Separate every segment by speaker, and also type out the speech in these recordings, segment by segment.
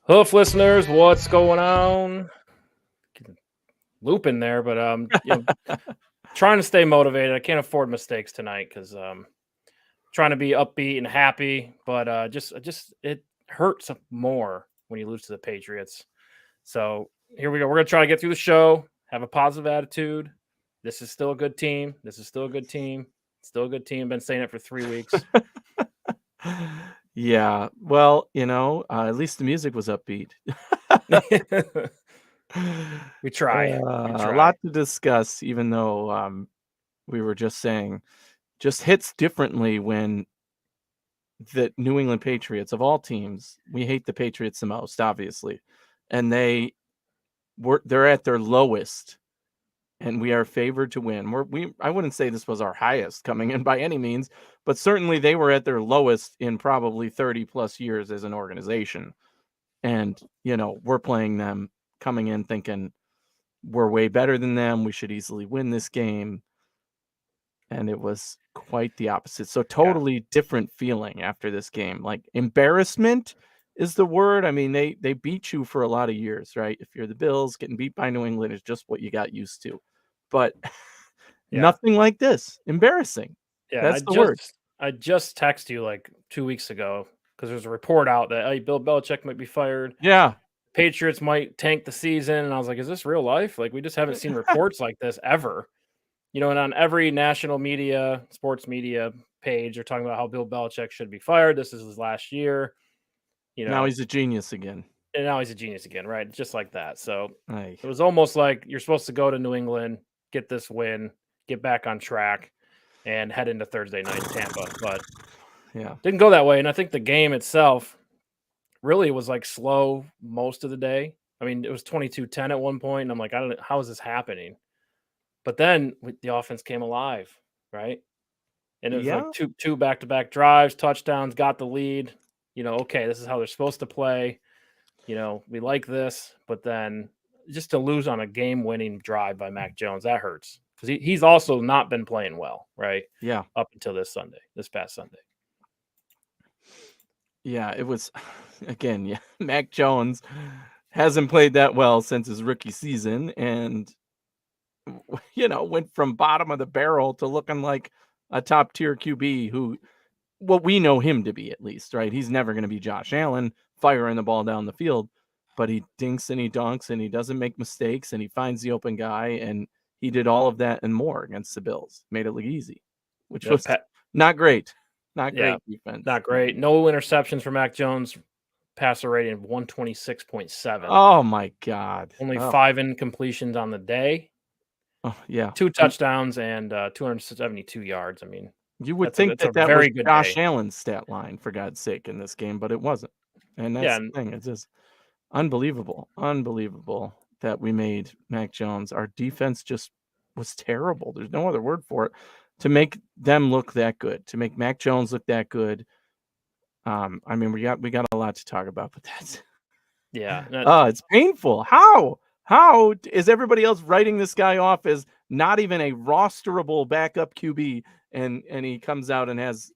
Speaker 1: Hoof listeners, what's going on? Looping there, but trying to stay motivated. I can't afford mistakes tonight because trying to be upbeat and happy, but just it hurts more when you lose to the Patriots. So here we go. We're gonna try to get through the show, have a positive attitude. This is still a good team. Still a good team. Been saying it for 3 weeks.
Speaker 2: Yeah, well, at least the music was upbeat.
Speaker 1: We try.
Speaker 2: A lot to discuss, even though we were just saying, just hits differently when the New England Patriots, of all teams, we hate the Patriots the most, obviously, and they're at their lowest, and we are favored to win. I wouldn't say this was our highest coming in by any means, but certainly they were at their lowest in probably 30 plus years as an organization. And, we're playing them coming in thinking we're way better than them. We should easily win this game. And it was quite the opposite. So totally different feeling after this game. Like embarrassment is the word. I mean, they beat you for a lot of years, right? If you're the Bills, getting beat by New England is just what you got used to. But nothing like this. Embarrassing.
Speaker 1: Yeah,
Speaker 2: that's the word.
Speaker 1: I just texted you like 2 weeks ago because there's a report out that Bill Belichick might be fired.
Speaker 2: Yeah.
Speaker 1: Patriots might tank the season. And I was like, is this real life? Like, we just haven't seen reports like this ever. And on every national media, sports media page, they're talking about how Bill Belichick should be fired. This is his last year.
Speaker 2: Now he's a genius again.
Speaker 1: And now he's a genius again, right? Just like that. So it was almost like you're supposed to go to New England, get this win, get back on track, and head into Thursday night Tampa. But didn't go that way. And I think the game itself really was like slow most of the day. I mean, it was 22-10 at one point, and I'm like, how is this happening? But then the offense came alive, right? And it was like two back-to-back drives, touchdowns, got the lead. Okay, this is how they're supposed to play. We like this, but then just to lose on a game-winning drive by Mac Jones, that hurts. Because he's also not been playing well, right?
Speaker 2: Yeah.
Speaker 1: Up until this past Sunday.
Speaker 2: Yeah, it was, again, Mac Jones hasn't played that well since his rookie season, and went from bottom of the barrel to looking like a top tier QB who, what we know him to be, at least, right? He's never going to be Josh Allen firing the ball down the field, but he dinks and he dunks and he doesn't make mistakes and he finds the open guy, and he did all of that and more against the Bills. Made it look easy, which was not great. Not great defense.
Speaker 1: Not great. No interceptions for Mac Jones. Passer rating of 126.7.
Speaker 2: Oh my God.
Speaker 1: Only 5 incompletions on the day.
Speaker 2: Oh, yeah.
Speaker 1: 2 touchdowns and 272 yards. I mean,
Speaker 2: you would think that was Josh Allen's stat line, for God's sake, in this game, but it wasn't. And that's the thing. It's just unbelievable that we made Mac Jones. Our defense just was terrible. There's no other word for it. To make them look that good, to make Mac Jones look that good. I mean, we got a lot to talk about, but that's it's painful. How is everybody else writing this guy off as not even a rosterable backup QB, and he comes out and has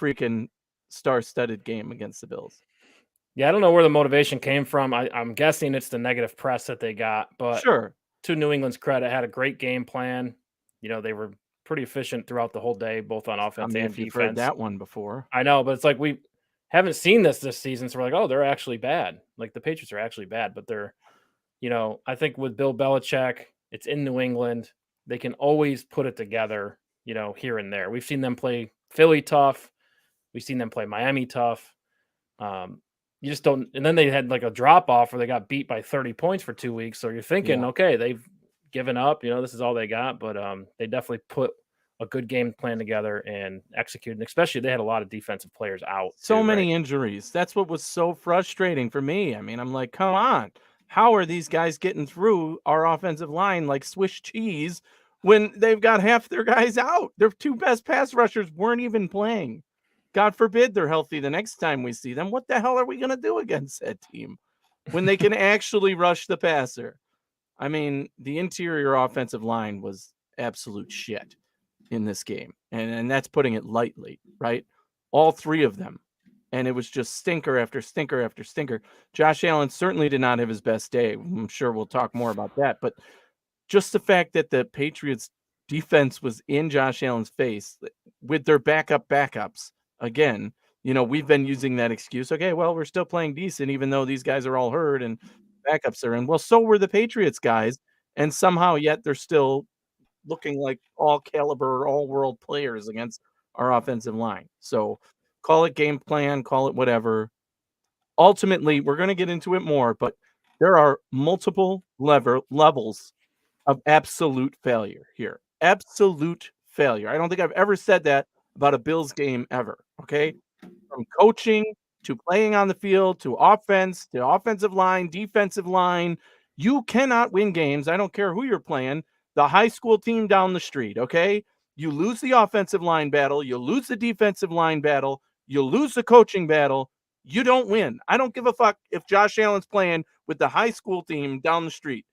Speaker 2: freaking star-studded game against the Bills?
Speaker 1: Yeah, I don't know where the motivation came from. I'm guessing it's the negative press that they got, but
Speaker 2: sure.
Speaker 1: To New England's credit, had a great game plan. They were pretty efficient throughout the whole day, both on offense and defense.
Speaker 2: You've heard that one before.
Speaker 1: I know, but it's like we haven't seen this season, so we're like, oh, they're actually bad. Like the Patriots are actually bad, but they're, I think with Bill Belichick, it's in New England. They can always put it together, here and there. We've seen them play Philly tough. We've seen them play Miami tough. You just don't. And then they had like a drop off where they got beat by 30 points for 2 weeks. So you're thinking, okay, they've given up. This is all they got. But they definitely put a good game plan together and executed. And especially they had a lot of defensive players out.
Speaker 2: So many injuries. That's what was so frustrating for me. I mean, I'm like, come on. How are these guys getting through our offensive line like Swiss cheese when they've got half their guys out? Their 2 best pass rushers weren't even playing. God forbid they're healthy the next time we see them. What the hell are we going to do against that team when they can actually rush the passer? I mean, the interior offensive line was absolute shit. in this game, and that's putting it lightly, right? All three of them. And it was just stinker after stinker after stinker. Josh Allen certainly did not have his best day. I'm sure we'll talk more about that. But just the fact that the Patriots defense was in Josh Allen's face with their backups, again, we've been using that excuse. Okay, well, we're still playing decent, even though these guys are all hurt and backups are in. Well, so were the Patriots guys. And somehow yet they're still looking like all caliber, all world players against our offensive line. So call it game plan, call it whatever. Ultimately, we're going to get into it more, but there are multiple levels of absolute failure here. Absolute failure. I don't think I've ever said that about a Bills game ever. Okay. From coaching to playing on the field to offense to offensive line, defensive line. You cannot win games. I don't care who you're playing. The high school team down the street. Okay. You lose the offensive line battle. You lose the defensive line battle. You lose the coaching battle. You don't win. I don't give a fuck if Josh Allen's playing with the high school team down the street.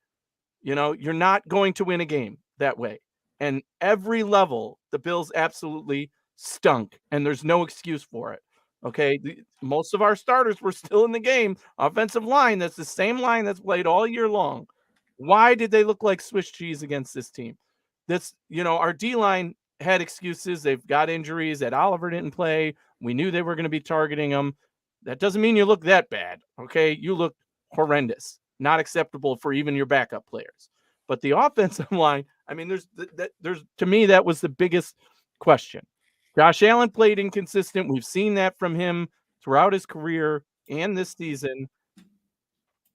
Speaker 2: You're not going to win a game that way. And every level, the Bills absolutely stunk, and there's no excuse for it. Okay, most of our starters were still in the game. Offensive line, that's the same line that's played all year long. Why did they look like Swiss cheese against this team? Our D-line had excuses. They've got injuries. That Oliver didn't play. We knew they were going to be targeting him. That doesn't mean you look that bad. Okay, you look horrendous. Not acceptable for even your backup players. But the offensive line, I mean, there's to me, that was the biggest question. Josh Allen played inconsistent. We've seen that from him throughout his career and this season.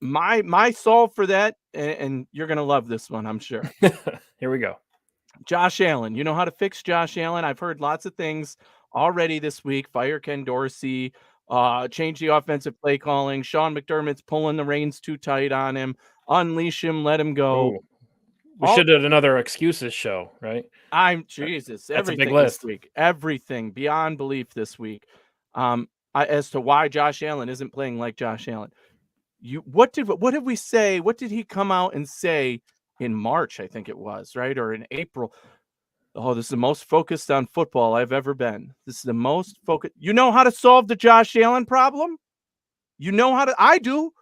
Speaker 2: My solve for that, and you're going to love this one, I'm sure.
Speaker 1: Here we go.
Speaker 2: Josh Allen. You know how to fix Josh Allen? I've heard lots of things already this week. Fire Ken Dorsey. Change the offensive play calling. Sean McDermott's pulling the reins too tight on him. Unleash him, let him go.
Speaker 1: Ooh. We should have another excuses show, right?
Speaker 2: Jesus.
Speaker 1: That's
Speaker 2: everything
Speaker 1: a big list.
Speaker 2: This week. Everything beyond belief this week. As to why Josh Allen isn't playing like Josh Allen. What did we say? What did he come out and say in March? I think it was, right? Or in April. Oh, this is the most focused on football I've ever been. This is the most focused. You know how to solve the Josh Allen problem? You know how to? I do.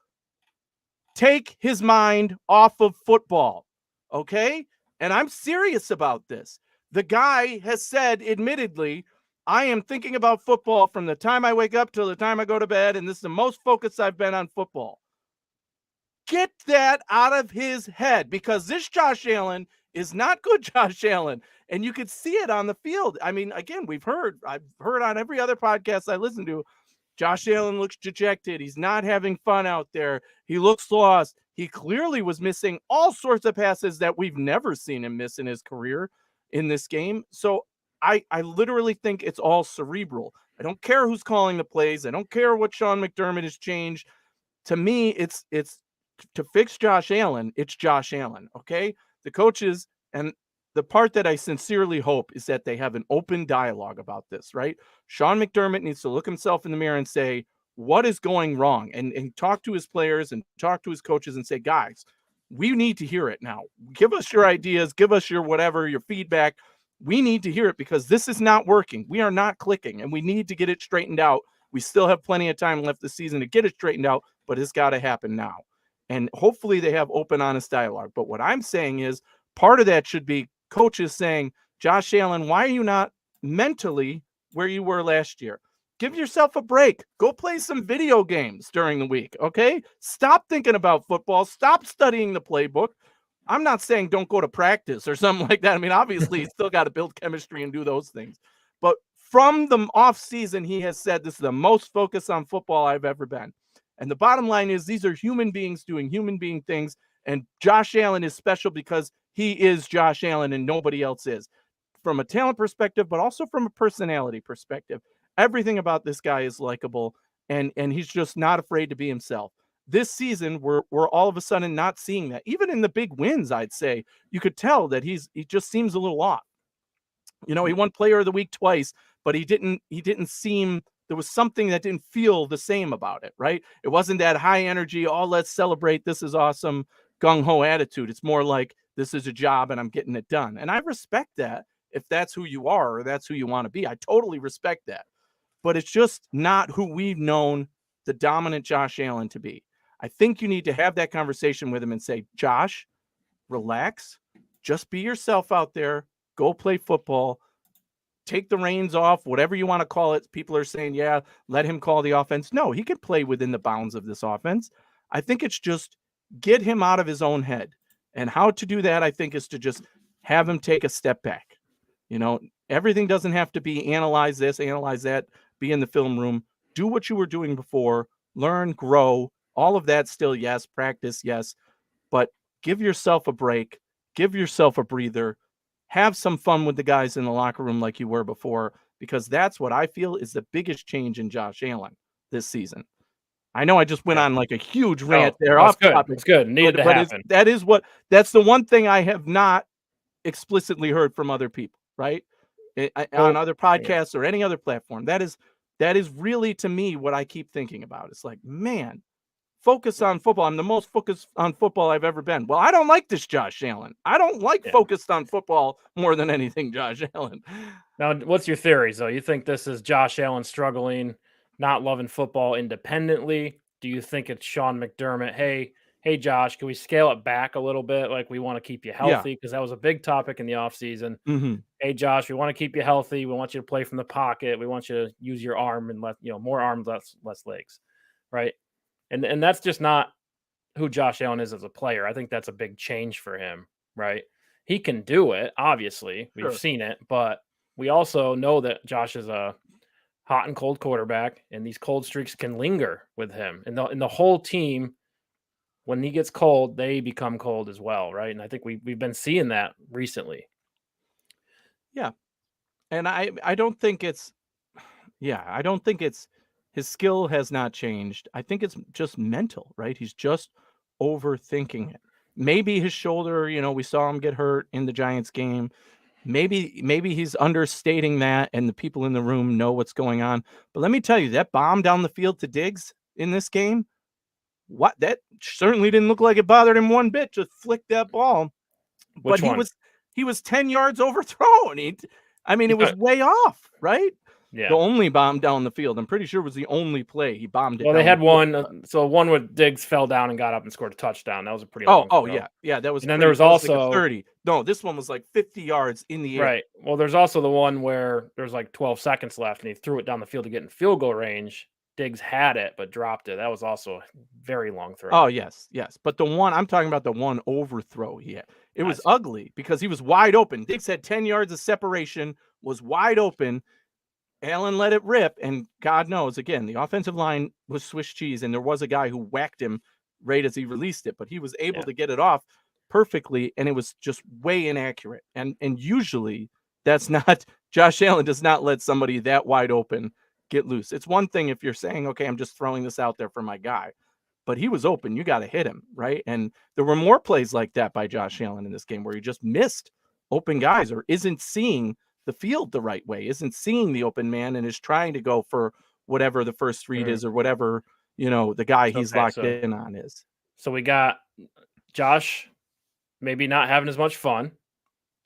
Speaker 2: Take his mind off of football. Okay? And I'm serious about this. The guy has said, admittedly, I am thinking about football from the time I wake up till the time I go to bed, and this is the most focused I've been on football. Get that out of his head, because this Josh Allen is not good Josh Allen. And you could see it on the field. I mean, again, I've heard on every other podcast I listen to, Josh Allen looks dejected. He's not having fun out there. He looks lost. He clearly was missing all sorts of passes that we've never seen him miss in his career in this game. So I literally think it's all cerebral. I don't care who's calling the plays. I don't care what Sean McDermott has changed. To me, it's to fix Josh Allen. It's Josh Allen. Okay. The coaches, and the part that I sincerely hope is that they have an open dialogue about this, right? Sean McDermott needs to look himself in the mirror and say, what is going wrong? And talk to his players and talk to his coaches and say, guys, we need to hear it now. Give us your ideas. Give us your whatever, your feedback. We need to hear it, because this is not working. We are not clicking, and we need to get it straightened out. We still have plenty of time left this season to get it straightened out, but it's got to happen now. And hopefully they have open, honest dialogue. But what I'm saying is part of that should be coaches saying, Josh Allen, why are you not mentally where you were last year? Give yourself a break. Go play some video games during the week, okay? Stop thinking about football. Stop studying the playbook. I'm not saying don't go to practice or something like that. I mean, obviously, you still got to build chemistry and do those things. But from the offseason, he has said this is the most focus on football I've ever been. And the bottom line is these are human beings doing human being things. And Josh Allen is special because he is Josh Allen and nobody else is. From a talent perspective, but also from a personality perspective. Everything about this guy is likable, and he's just not afraid to be himself. This season, we're all of a sudden not seeing that. Even in the big wins, I'd say, you could tell that he just seems a little off. You know, he won Player of the Week twice, but he didn't seem, there was something that didn't feel the same about it, right? It wasn't that high energy, oh, let's celebrate, this is awesome, gung-ho attitude. It's more like, this is a job and I'm getting it done. And I respect that. if that's who you are or that's who you want to be. I totally respect that. But it's just not who we've known the dominant Josh Allen to be. I think you need to have that conversation with him and say, Josh, relax. Just be yourself out there. Go play football. Take the reins off, whatever you want to call it. People are saying, yeah, let him call the offense. No, he can play within the bounds of this offense. I think it's just get him out of his own head. And how to do that, I think, is to just have him take a step back. You know, everything doesn't have to be analyze this, analyze that, be in the film room. Do what you were doing before. Learn, grow. All of that still, yes. Practice, yes. But give yourself a break. Give yourself a breather. Have some fun with the guys in the locker room like you were before, because that's what I feel is the biggest change in Josh Allen this season. I know I just went on like a huge rant there off topic.
Speaker 1: It's good. Needed to happen.
Speaker 2: That's the one thing I have not explicitly heard from other people, right? On other podcasts or any other platform. That is really, to me, what I keep thinking about. It's like, man, focus on football. I'm the most focused on football I've ever been. Well, I don't like this Josh Allen. I don't like focused on football more than anything, Josh Allen.
Speaker 1: Now, what's your theories, though? You think this is Josh Allen struggling, not loving football independently? Do you think it's Sean McDermott? Hey, Josh, can we scale it back a little bit? Like, we want to keep you healthy, because that was a big topic in the offseason.
Speaker 2: Mm-hmm.
Speaker 1: Hey, Josh, we want to keep you healthy. We want you to play from the pocket. We want you to use your arm and more arms, less legs, right? And that's just not who Josh Allen is as a player. I think that's a big change for him, right? He can do it, obviously. We've seen it, but we also know that Josh is a hot and cold quarterback, and these cold streaks can linger with him. And the whole team, when he gets cold, they become cold as well, right? And I think we've been seeing that recently.
Speaker 2: Yeah. And I don't think it's his skill has not changed. I think it's just mental, right? He's just overthinking it. Maybe his shoulder, we saw him get hurt in the Giants game. Maybe he's understating that, and the people in the room know what's going on. But let me tell you, that bomb down the field to Diggs in this game, that certainly didn't look like it bothered him one bit. Just flick that ball.
Speaker 1: Which
Speaker 2: one? He was 10 yards overthrown. It was way off, right?
Speaker 1: Yeah.
Speaker 2: The only bomb down the field, I'm pretty sure, was the only play he bombed it.
Speaker 1: Well, they had one. So one where Diggs fell down and got up and scored a touchdown. That was a pretty long throw.
Speaker 2: Yeah. That was.
Speaker 1: And then there was also
Speaker 2: like 30. No, this one was like 50 yards in the air.
Speaker 1: Right. Well, there's also the one where there's like 12 seconds left, and he threw it down the field to get in field goal range. Diggs had it, but dropped it. That was also a very long throw.
Speaker 2: Oh, yes. But the one I'm talking about, the one overthrow he had, it was ugly because he was wide open. Diggs had 10 yards of separation, was wide open. Allen let it rip, and God knows, again, the offensive line was Swiss cheese, and there was a guy who whacked him right as he released it, but he was able to get it off perfectly, and it was just way inaccurate. And usually that's not – Josh Allen does not let somebody that wide open get loose. It's one thing if you're saying, okay, I'm just throwing this out there for my guy, but he was open. You got to hit him, right? And there were more plays like that by Josh Allen in this game where he just missed open guys or isn't seeing – the field the right way, isn't seeing the open man, and is trying to go for whatever the first read is or whatever, the guy he's locked in on is.
Speaker 1: So we got Josh maybe not having as much fun.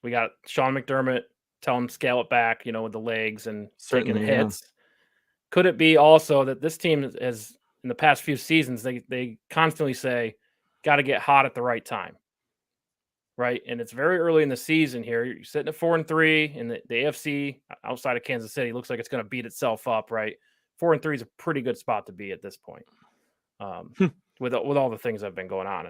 Speaker 1: We got Sean McDermott telling him scale it back, with the legs and taking hits. Yeah. Could it be also that this team has, in the past few seasons, they constantly say, got to get hot at the right time. Right. And it's very early in the season here. You're sitting at 4-3 in the AFC outside of Kansas City. Looks like it's going to beat itself up. Right. 4-3 is a pretty good spot to be at this point. With all the things that have been going on,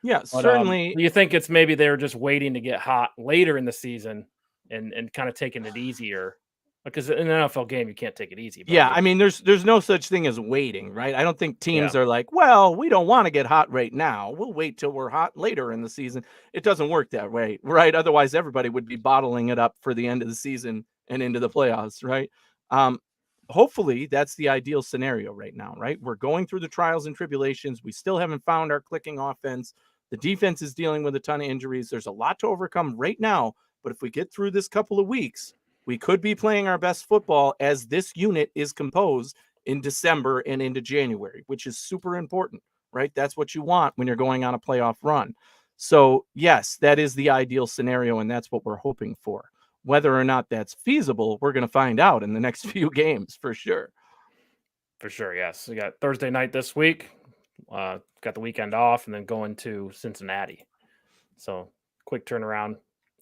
Speaker 2: Yeah, but, certainly.
Speaker 1: Do you think it's maybe they're just waiting to get hot later in the season and kind of taking it easier? Because in an NFL game, you can't take it easy.
Speaker 2: Yeah, there's no such thing as waiting, right? I don't think teams are like, well, we don't want to get hot right now. We'll wait till we're hot later in the season. It doesn't work that way, right? Otherwise, everybody would be bottling it up for the end of the season and into the playoffs, right? Hopefully, that's the ideal scenario right now, right? We're going through the trials and tribulations. We still haven't found our clicking offense. The defense is dealing with a ton of injuries. There's a lot to overcome right now. But if we get through this couple of weeks, we could be playing our best football as this unit is composed in December and into January, which is super important, right? That's what you want when you're going on a playoff run. So, yes, that is the ideal scenario, and that's what we're hoping for. Whether or not that's feasible, we're going to find out in the next few games for sure.
Speaker 1: For sure, yes. We got Thursday night this week. Got the weekend off, and then going to Cincinnati. So quick turnaround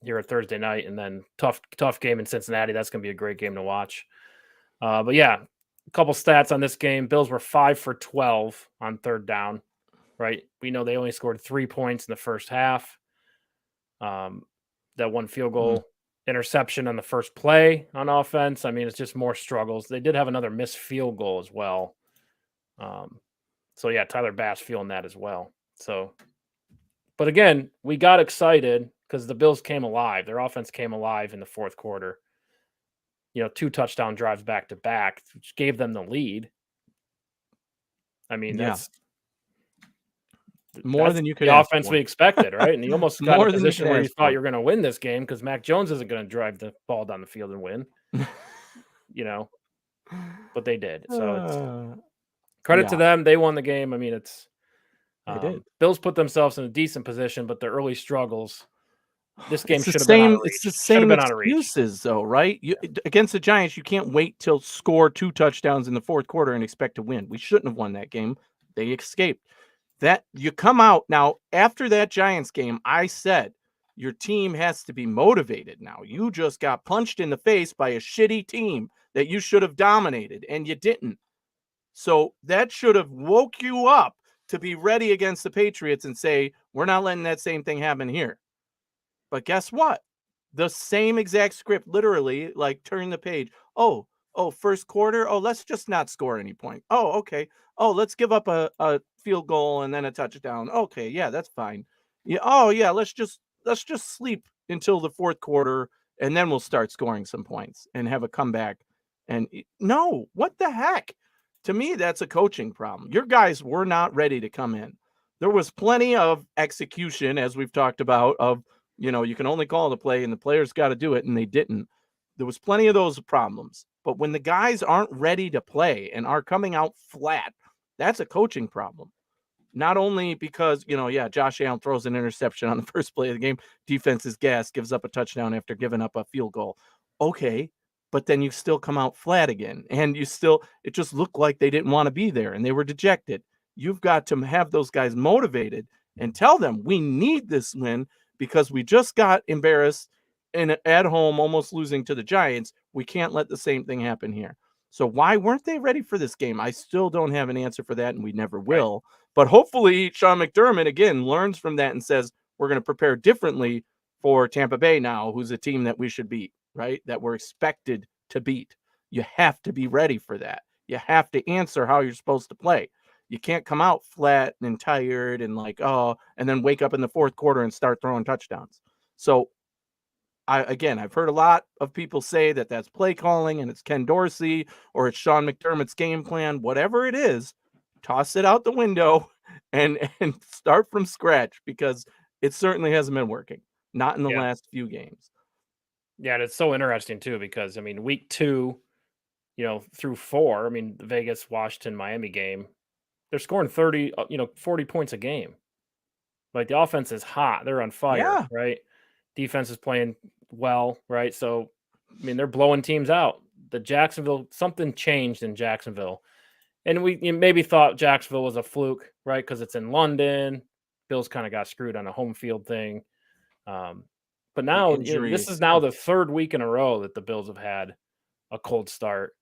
Speaker 1: here at Thursday night, and then tough game in Cincinnati. That's going to be a great game to watch. But yeah, a couple stats on this game. Bills were 5 for 12 on third down. Right, we know they only scored 3 points in the first half. That one field goal. Interception on the first play on offense. I mean, it's just more struggles. They did have another missed field goal as well. So yeah, Tyler Bass feeling that as well. So, but again, we got excited because the Bills came alive. Their offense came alive in the fourth quarter. 2 touchdown drives back to back, which gave them the lead. I mean, that's
Speaker 2: more than you could.
Speaker 1: The offense we expected, right? And you almost got a position where you thought you were going to win this game because Mac Jones isn't going to drive the ball down the field and win. But they did. So it's credit to them. They won the game. I mean, it's
Speaker 2: they did.
Speaker 1: Bills put themselves in a decent position, but their early struggles. This game should have been out of reach.
Speaker 2: It's the same excuses, though, right? Against the Giants, you can't wait till score 2 touchdowns in the fourth quarter and expect to win. We shouldn't have won that game. They escaped. That you come out now after that Giants game, I said your team has to be motivated now. You just got punched in the face by a shitty team that you should have dominated, and you didn't. So that should have woke you up to be ready against the Patriots and say, we're not letting that same thing happen here. But guess what? The same exact script, literally, like turn the page. Oh, first quarter. Oh, let's just not score any point. Oh, okay. Oh, let's give up a field goal and then a touchdown. Okay, yeah, that's fine. Yeah. Oh, yeah. Let's just sleep until the fourth quarter, and then we'll start scoring some points and have a comeback. And no, what the heck? To me, that's a coaching problem. Your guys were not ready to come in. There was plenty of execution, as we've talked about, of you can only call the play and the players got to do it, and they didn't. There was plenty of those problems. But when the guys aren't ready to play and are coming out flat, that's a coaching problem. Not only because, Josh Allen throws an interception on the first play of the game, defense is gassed, gives up a touchdown after giving up a field goal. Okay, but then you still come out flat again, and it just looked like they didn't want to be there, and they were dejected. You've got to have those guys motivated and tell them we need this win because we just got embarrassed and at home almost losing to the Giants. We can't let the same thing happen here. So why weren't they ready for this game? I still don't have an answer for that, and we never will. Right. But hopefully Sean McDermott, again, learns from that and says, we're going to prepare differently for Tampa Bay now, who's a team that we should beat, right? That we're expected to beat. You have to be ready for that. You have to answer how you're supposed to play. You can't come out flat and tired and and then wake up in the fourth quarter and start throwing touchdowns. So I've heard a lot of people say that that's play calling and it's Ken Dorsey or it's Sean McDermott's game plan. Whatever it is, toss it out the window and start from scratch because it certainly hasn't been working. Not in the last few games.
Speaker 1: Yeah, and it's so interesting too because week 2, through 4, the Vegas, Washington, Miami game, they're scoring 40 points a game. Like the offense is hot, they're on fire, right? Defense is playing well, right? So, they're blowing teams out. Something changed in Jacksonville. And we maybe thought Jacksonville was a fluke, right? Because it's in London. Bills kind of got screwed on a home field thing. But now, this is now the third week in a row that the Bills have had a cold start.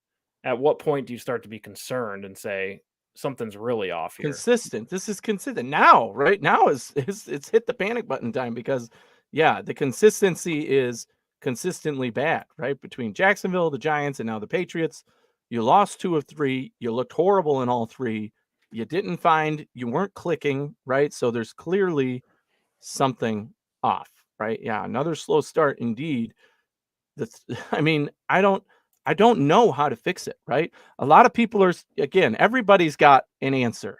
Speaker 1: At what point do you start to be concerned and say, something's really off here?
Speaker 2: Consistent. This is consistent. Now, right now it's hit the panic button time because the consistency is consistently bad, right? Between Jacksonville, the Giants, and now the Patriots. You lost 2 of 3. You looked horrible in all 3. You weren't clicking, right? So there's clearly something off, right? Yeah, another slow start indeed. I don't know how to fix it, right? A lot of people are, again, everybody's got an answer.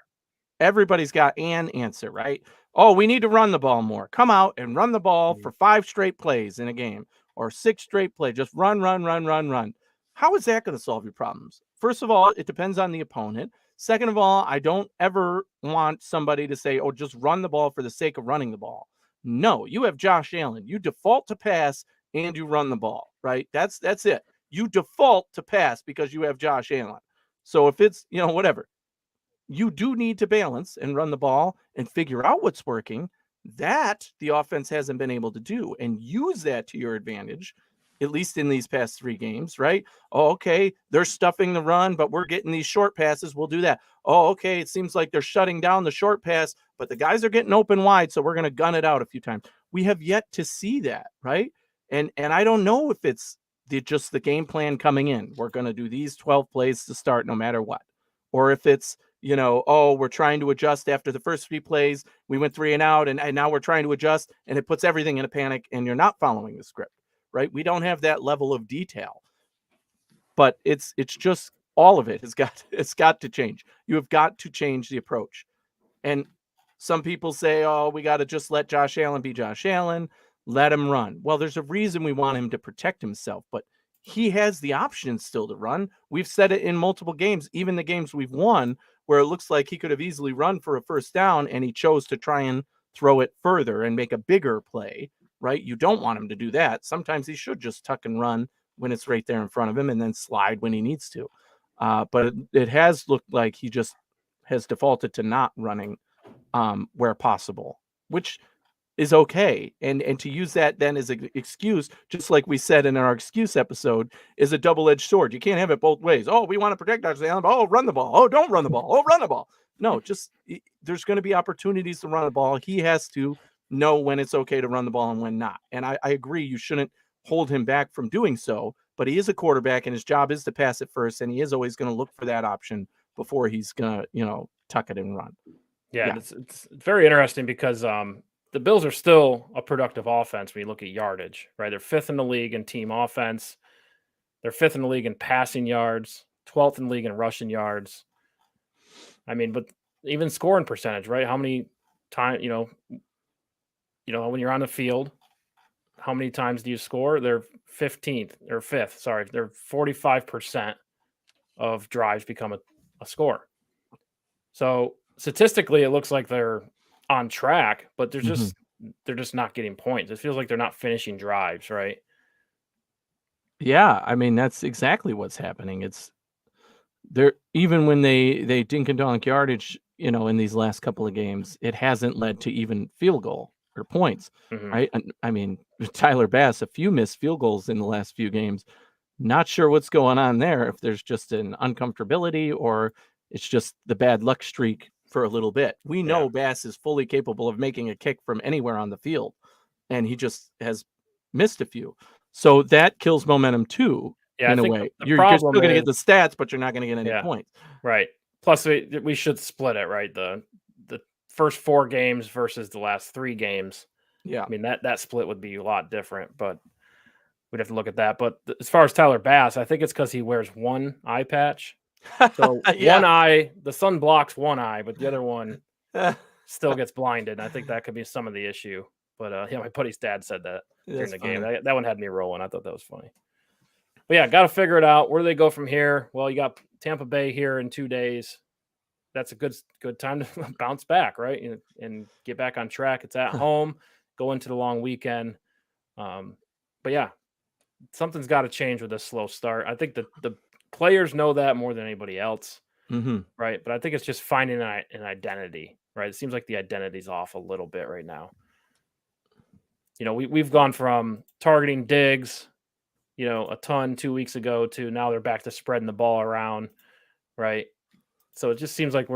Speaker 2: Everybody's got an answer, right? Oh, we need to run the ball more. Come out and run the ball for 5 straight plays in a game or 6 straight plays. Just run. How is that going to solve your problems? First of all, it depends on the opponent. Second of all, I don't ever want somebody to say, oh, just run the ball for the sake of running the ball. No, you have Josh Allen. You default to pass and you run the ball, right? That's it. You default to pass because you have Josh Allen. So if it's, whatever, you do need to balance and run the ball and figure out what's working. That the offense hasn't been able to do, and use that to your advantage, at least in these past 3 games, right? Oh, okay, they're stuffing the run, but we're getting these short passes. We'll do that. Oh, okay, it seems like they're shutting down the short pass, but the guys are getting open wide, so we're going to gun it out a few times. We have yet to see that, right? And I don't know if it's just the game plan coming in. We're going to do these 12 plays to start no matter what. Or if it's, we're trying to adjust after the first 3 plays. We went 3 and out, and now we're trying to adjust, and it puts everything in a panic, and you're not following the script, right? We don't have that level of detail. But it's just all of it it's got to change. You have got to change the approach. And some people say, oh, we got to just let Josh Allen be Josh Allen, let him run. Well, there's a reason we want him to protect himself, but he has the option still to run. We've said it in multiple games, even the games we've won, where it looks like he could have easily run for a first down, and he chose to try and throw it further and make a bigger play, right? You don't want him to do that. Sometimes he should just tuck and run when it's right there in front of him and then slide when he needs to. But it has looked like he just has defaulted to not running where possible, which is okay. And to use that then as an excuse, just like we said in our excuse episode, is a double-edged sword. You can't have it both ways. Oh, we want to protect Josh Allen. Oh, run the ball. Oh, don't run the ball. Oh, run the ball. No, just there's going to be opportunities to run the ball. He has to know when it's okay to run the ball and when not. And I agree, you shouldn't hold him back from doing so, but he is a quarterback and his job is to pass it first, and he is always going to look for that option before he's going to, tuck it and run.
Speaker 1: Yeah. It's very interesting because the Bills are still a productive offense when you look at yardage, right? They're 5th in the league in team offense. They're 5th in the league in passing yards, 12th in the league in rushing yards. I mean, but even scoring percentage, right? How many times, when you're on the field, how many times do you score? They're 15th or 5th. Sorry. They're 45% of drives become a score. So statistically, it looks like they're on track, but they're just not getting points. It feels like they're not finishing drives, right?
Speaker 2: Yeah, I mean, that's exactly what's happening. It's there, even when they dink and donk yardage, in these last couple of games, it hasn't led to even field goal or points, right? I mean, Tyler Bass, a few missed field goals in the last few games. Not sure what's going on there, if there's just an uncomfortability or it's just the bad luck streak for a little bit. We know Bass is fully capable of making a kick from anywhere on the field, and he just has missed a few. So that kills momentum too, in a way. You're still going to get the stats, but you're not going to get any points.
Speaker 1: Right. Plus, we should split it, right? The first 4 games versus the last 3 games.
Speaker 2: Yeah.
Speaker 1: I mean, that split would be a lot different, but we'd have to look at that. But as far as Tyler Bass, I think it's because he wears one eye patch. So one eye, the sun blocks one eye, but the other one still gets blinded. I think that could be some of the issue. But my buddy's dad said that during the game. That one had me rolling. I thought that was funny. But yeah, got to figure it out. Where do they go from here? Well, you got Tampa Bay here in 2 days. That's a good time to bounce back, right? And get back on track. It's at home. Go into the long weekend. But yeah, something's got to change with this slow start. I think the players know that more than anybody else, right? But I think it's just finding an identity, right? It seems like the identity's off a little bit right now. We've gone from targeting Diggs, a ton 2 weeks ago to now they're back to spreading the ball around, right? So it just seems like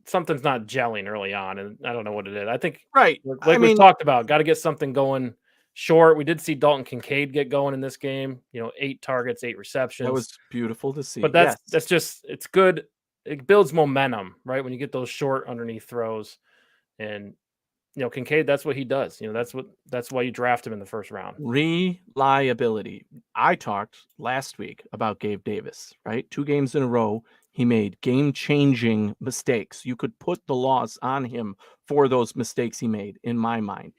Speaker 1: something's not gelling early on, and I don't know what it is. I think,
Speaker 2: right,
Speaker 1: we've talked about, got to get something going short. We did see Dalton Kincaid get going in this game, 8 targets, 8 receptions.
Speaker 2: That was beautiful to see.
Speaker 1: But that's just, it's good. It builds momentum, right? When you get those short underneath throws, and Kincaid, that's what he does. That's why you draft him in the first round.
Speaker 2: Reliability. I talked last week about Gabe Davis, right? 2 games in a row, he made game-changing mistakes. You could put the loss on him for those mistakes he made, in my mind.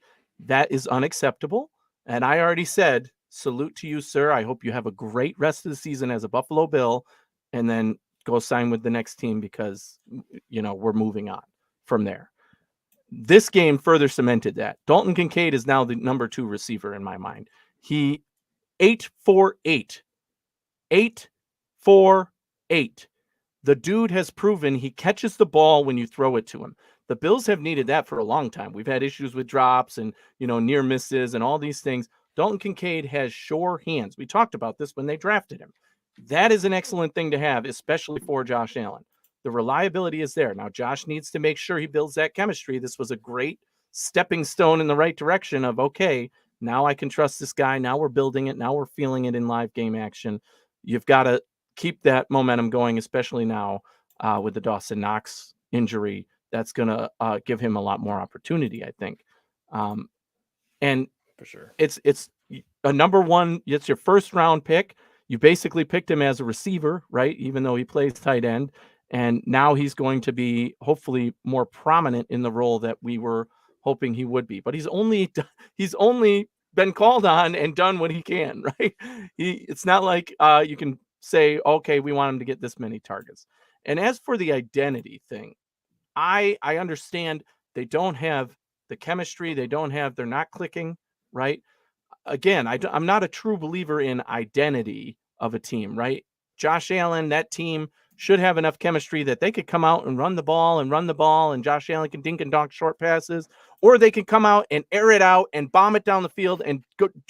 Speaker 2: That is unacceptable. And I already said, salute to you, sir. I hope you have a great rest of the season as a Buffalo Bill, and then go sign with the next team because, we're moving on from there. This game further cemented that. Dalton Kincaid is now the number 2 receiver in my mind. He 8-for-8. 8-for-8. The dude has proven he catches the ball when you throw it to him. The Bills have needed that for a long time. We've had issues with drops and, near misses and all these things. Dalton Kincaid has sure hands. We talked about this when they drafted him. That is an excellent thing to have, especially for Josh Allen. The reliability is there. Now, Josh needs to make sure he builds that chemistry. This was a great stepping stone in the right direction of, okay, now I can trust this guy. Now we're building it. Now we're feeling it in live game action. You've got to keep that momentum going, especially now with the Dawson Knox injury. That's going to give him a lot more opportunity, I think. And
Speaker 1: for sure,
Speaker 2: it's a number one. It's your first round pick. You basically picked him as a receiver, right? Even though he plays tight end. And now he's going to be hopefully more prominent in the role that we were hoping he would be. But he's only been called on and done what he can, right? It's not like you can say, okay, we want him to get this many targets. And as for the identity thing, I understand they don't have the chemistry. They're not clicking, right? Again, I'm not a true believer in identity of a team, right? Josh Allen, that team should have enough chemistry that they could come out and run the ball, and Josh Allen can dink and dunk short passes, or they can come out and air it out and bomb it down the field and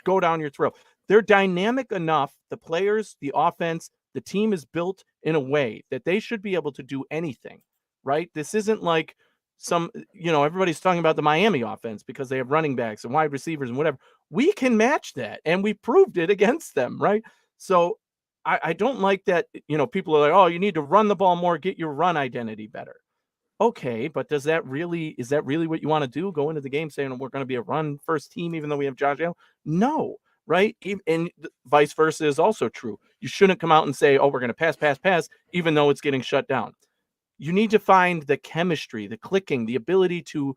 Speaker 2: go down your throat. They're dynamic enough. The players, the offense, the team is built in a way that they should be able to do anything, right? This isn't like everybody's talking about the Miami offense because they have running backs and wide receivers and whatever. We can match that, and we proved it against them, right? So I don't like that, people are like, oh, you need to run the ball more, get your run identity better. Okay, but is that really what you want to do? Go into the game saying we're going to be a run first team, even though we have Josh Allen? No, right? And vice versa is also true. You shouldn't come out and say, oh, we're going to pass, even though it's getting shut down. You need to find the chemistry, the clicking, the ability to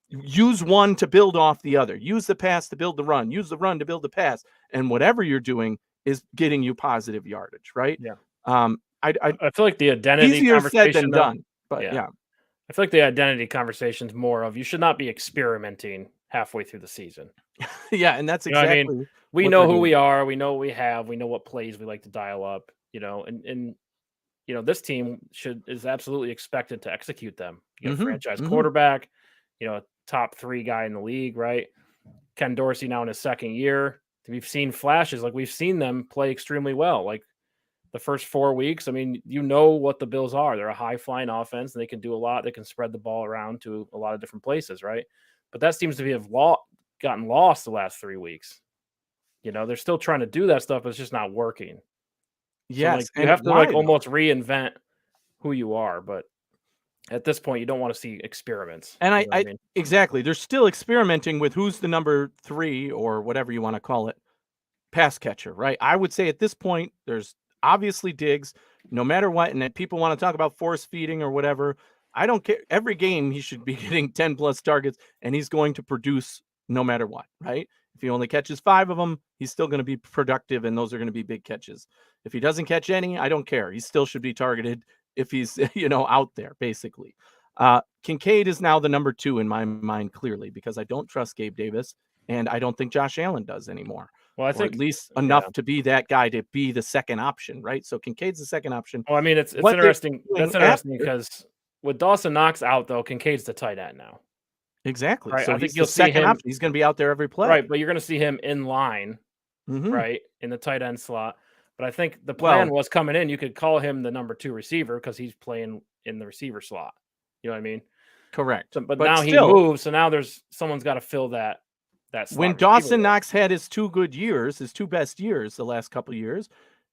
Speaker 2: use one to build off the other, use the pass to build the run, use the run to build the pass. And whatever you're doing is getting you positive yardage, right?
Speaker 1: Yeah.
Speaker 2: I
Speaker 1: feel like the identity
Speaker 2: easier said than done, but yeah.
Speaker 1: I feel like the identity conversation is more of you should not be experimenting halfway through the season.
Speaker 2: Yeah, and that's exactly
Speaker 1: we know who we are, we know what we have, we know what plays we like to dial up, and this team is absolutely expected to execute them. You got a franchise quarterback, a top 3 guy in the league, right? Ken Dorsey now in his second year. We've seen flashes, like we've seen them play extremely well. Like the first 4 weeks, I mean, what the Bills are. They're a high-flying offense, and they can do a lot. They can spread the ball around to a lot of different places, right? But that seems to have gotten lost the last 3 weeks. They're still trying to do that stuff, but it's just not working.
Speaker 2: Yes,
Speaker 1: so, you have to almost reinvent who you are, but at this point, you don't want to see experiments.
Speaker 2: And I mean? Exactly. They're still experimenting with who's the number 3 or whatever you want to call it, pass catcher, right? I would say at this point, there's obviously Diggs, no matter what. And people want to talk about force feeding or whatever. I don't care. Every game, he should be getting 10 plus targets, and he's going to produce no matter what, right? If he only catches 5 of them, he's still going to be productive, and those are going to be big catches. If he doesn't catch any, I don't care. He still should be targeted if he's, out there, basically. Kincaid is now the number 2 in my mind, clearly, because I don't trust Gabe Davis, and I don't think Josh Allen does anymore.
Speaker 1: Well, I think
Speaker 2: at least enough to be that guy to be the second option, right? So Kincaid's the second option.
Speaker 1: Well, I mean, it's interesting. That's interesting because with Dawson Knox out, though, Kincaid's the tight end now.
Speaker 2: Exactly.
Speaker 1: Right?
Speaker 2: So
Speaker 1: I think you'll see him.
Speaker 2: Option. He's going to be out there every play.
Speaker 1: Right, but you're going to see him in line, right, in the tight end slot. But I think the plan was coming in, you could call him the number 2 receiver because he's playing in the receiver slot. You know what I mean?
Speaker 2: Correct.
Speaker 1: So, but now still, he moves, so now someone's got to fill that slot.
Speaker 2: When Dawson Knox had his 2 good years, his 2 best years the last couple of years,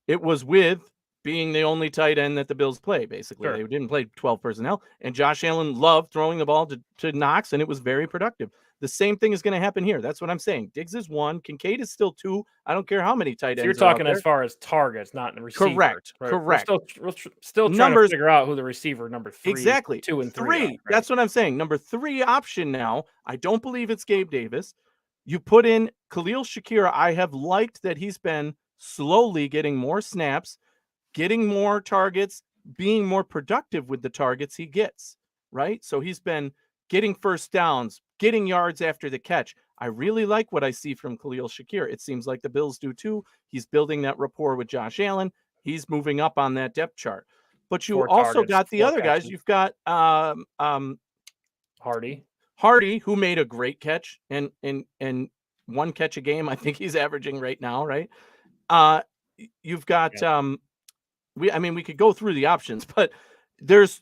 Speaker 2: it was with being the only tight end that the Bills play, basically. Sure. They didn't play 12 personnel, and Josh Allen loved throwing the ball to Knox, and it was very productive. The same thing is going to happen here. That's what I'm saying. Diggs is 1. Kincaid is still 2. I don't care how many tight ends.
Speaker 1: So you're talking as far as targets, not the receiver.
Speaker 2: Correct.
Speaker 1: Right?
Speaker 2: Correct.
Speaker 1: We're still trying to figure out who the receiver number 3,
Speaker 2: exactly.
Speaker 1: 2, and 3 are, right?
Speaker 2: That's what I'm saying. Number 3 option now. I don't believe it's Gabe Davis. You put in Khalil Shakir. I have liked that he's been slowly getting more snaps, getting more targets, being more productive with the targets he gets, right? So he's been getting first downs, getting yards after the catch. I really like what I see from Khalil Shakir. It seems like the Bills do too. He's building that rapport with Josh Allen. He's moving up on that depth chart. But you
Speaker 1: 4
Speaker 2: also
Speaker 1: targets,
Speaker 2: got the
Speaker 1: 4
Speaker 2: other guys.
Speaker 1: catches.
Speaker 2: You've got
Speaker 1: Hardy,
Speaker 2: who made a great catch and one catch a game. I think he's averaging right now, right? You've got we could go through the options, but there's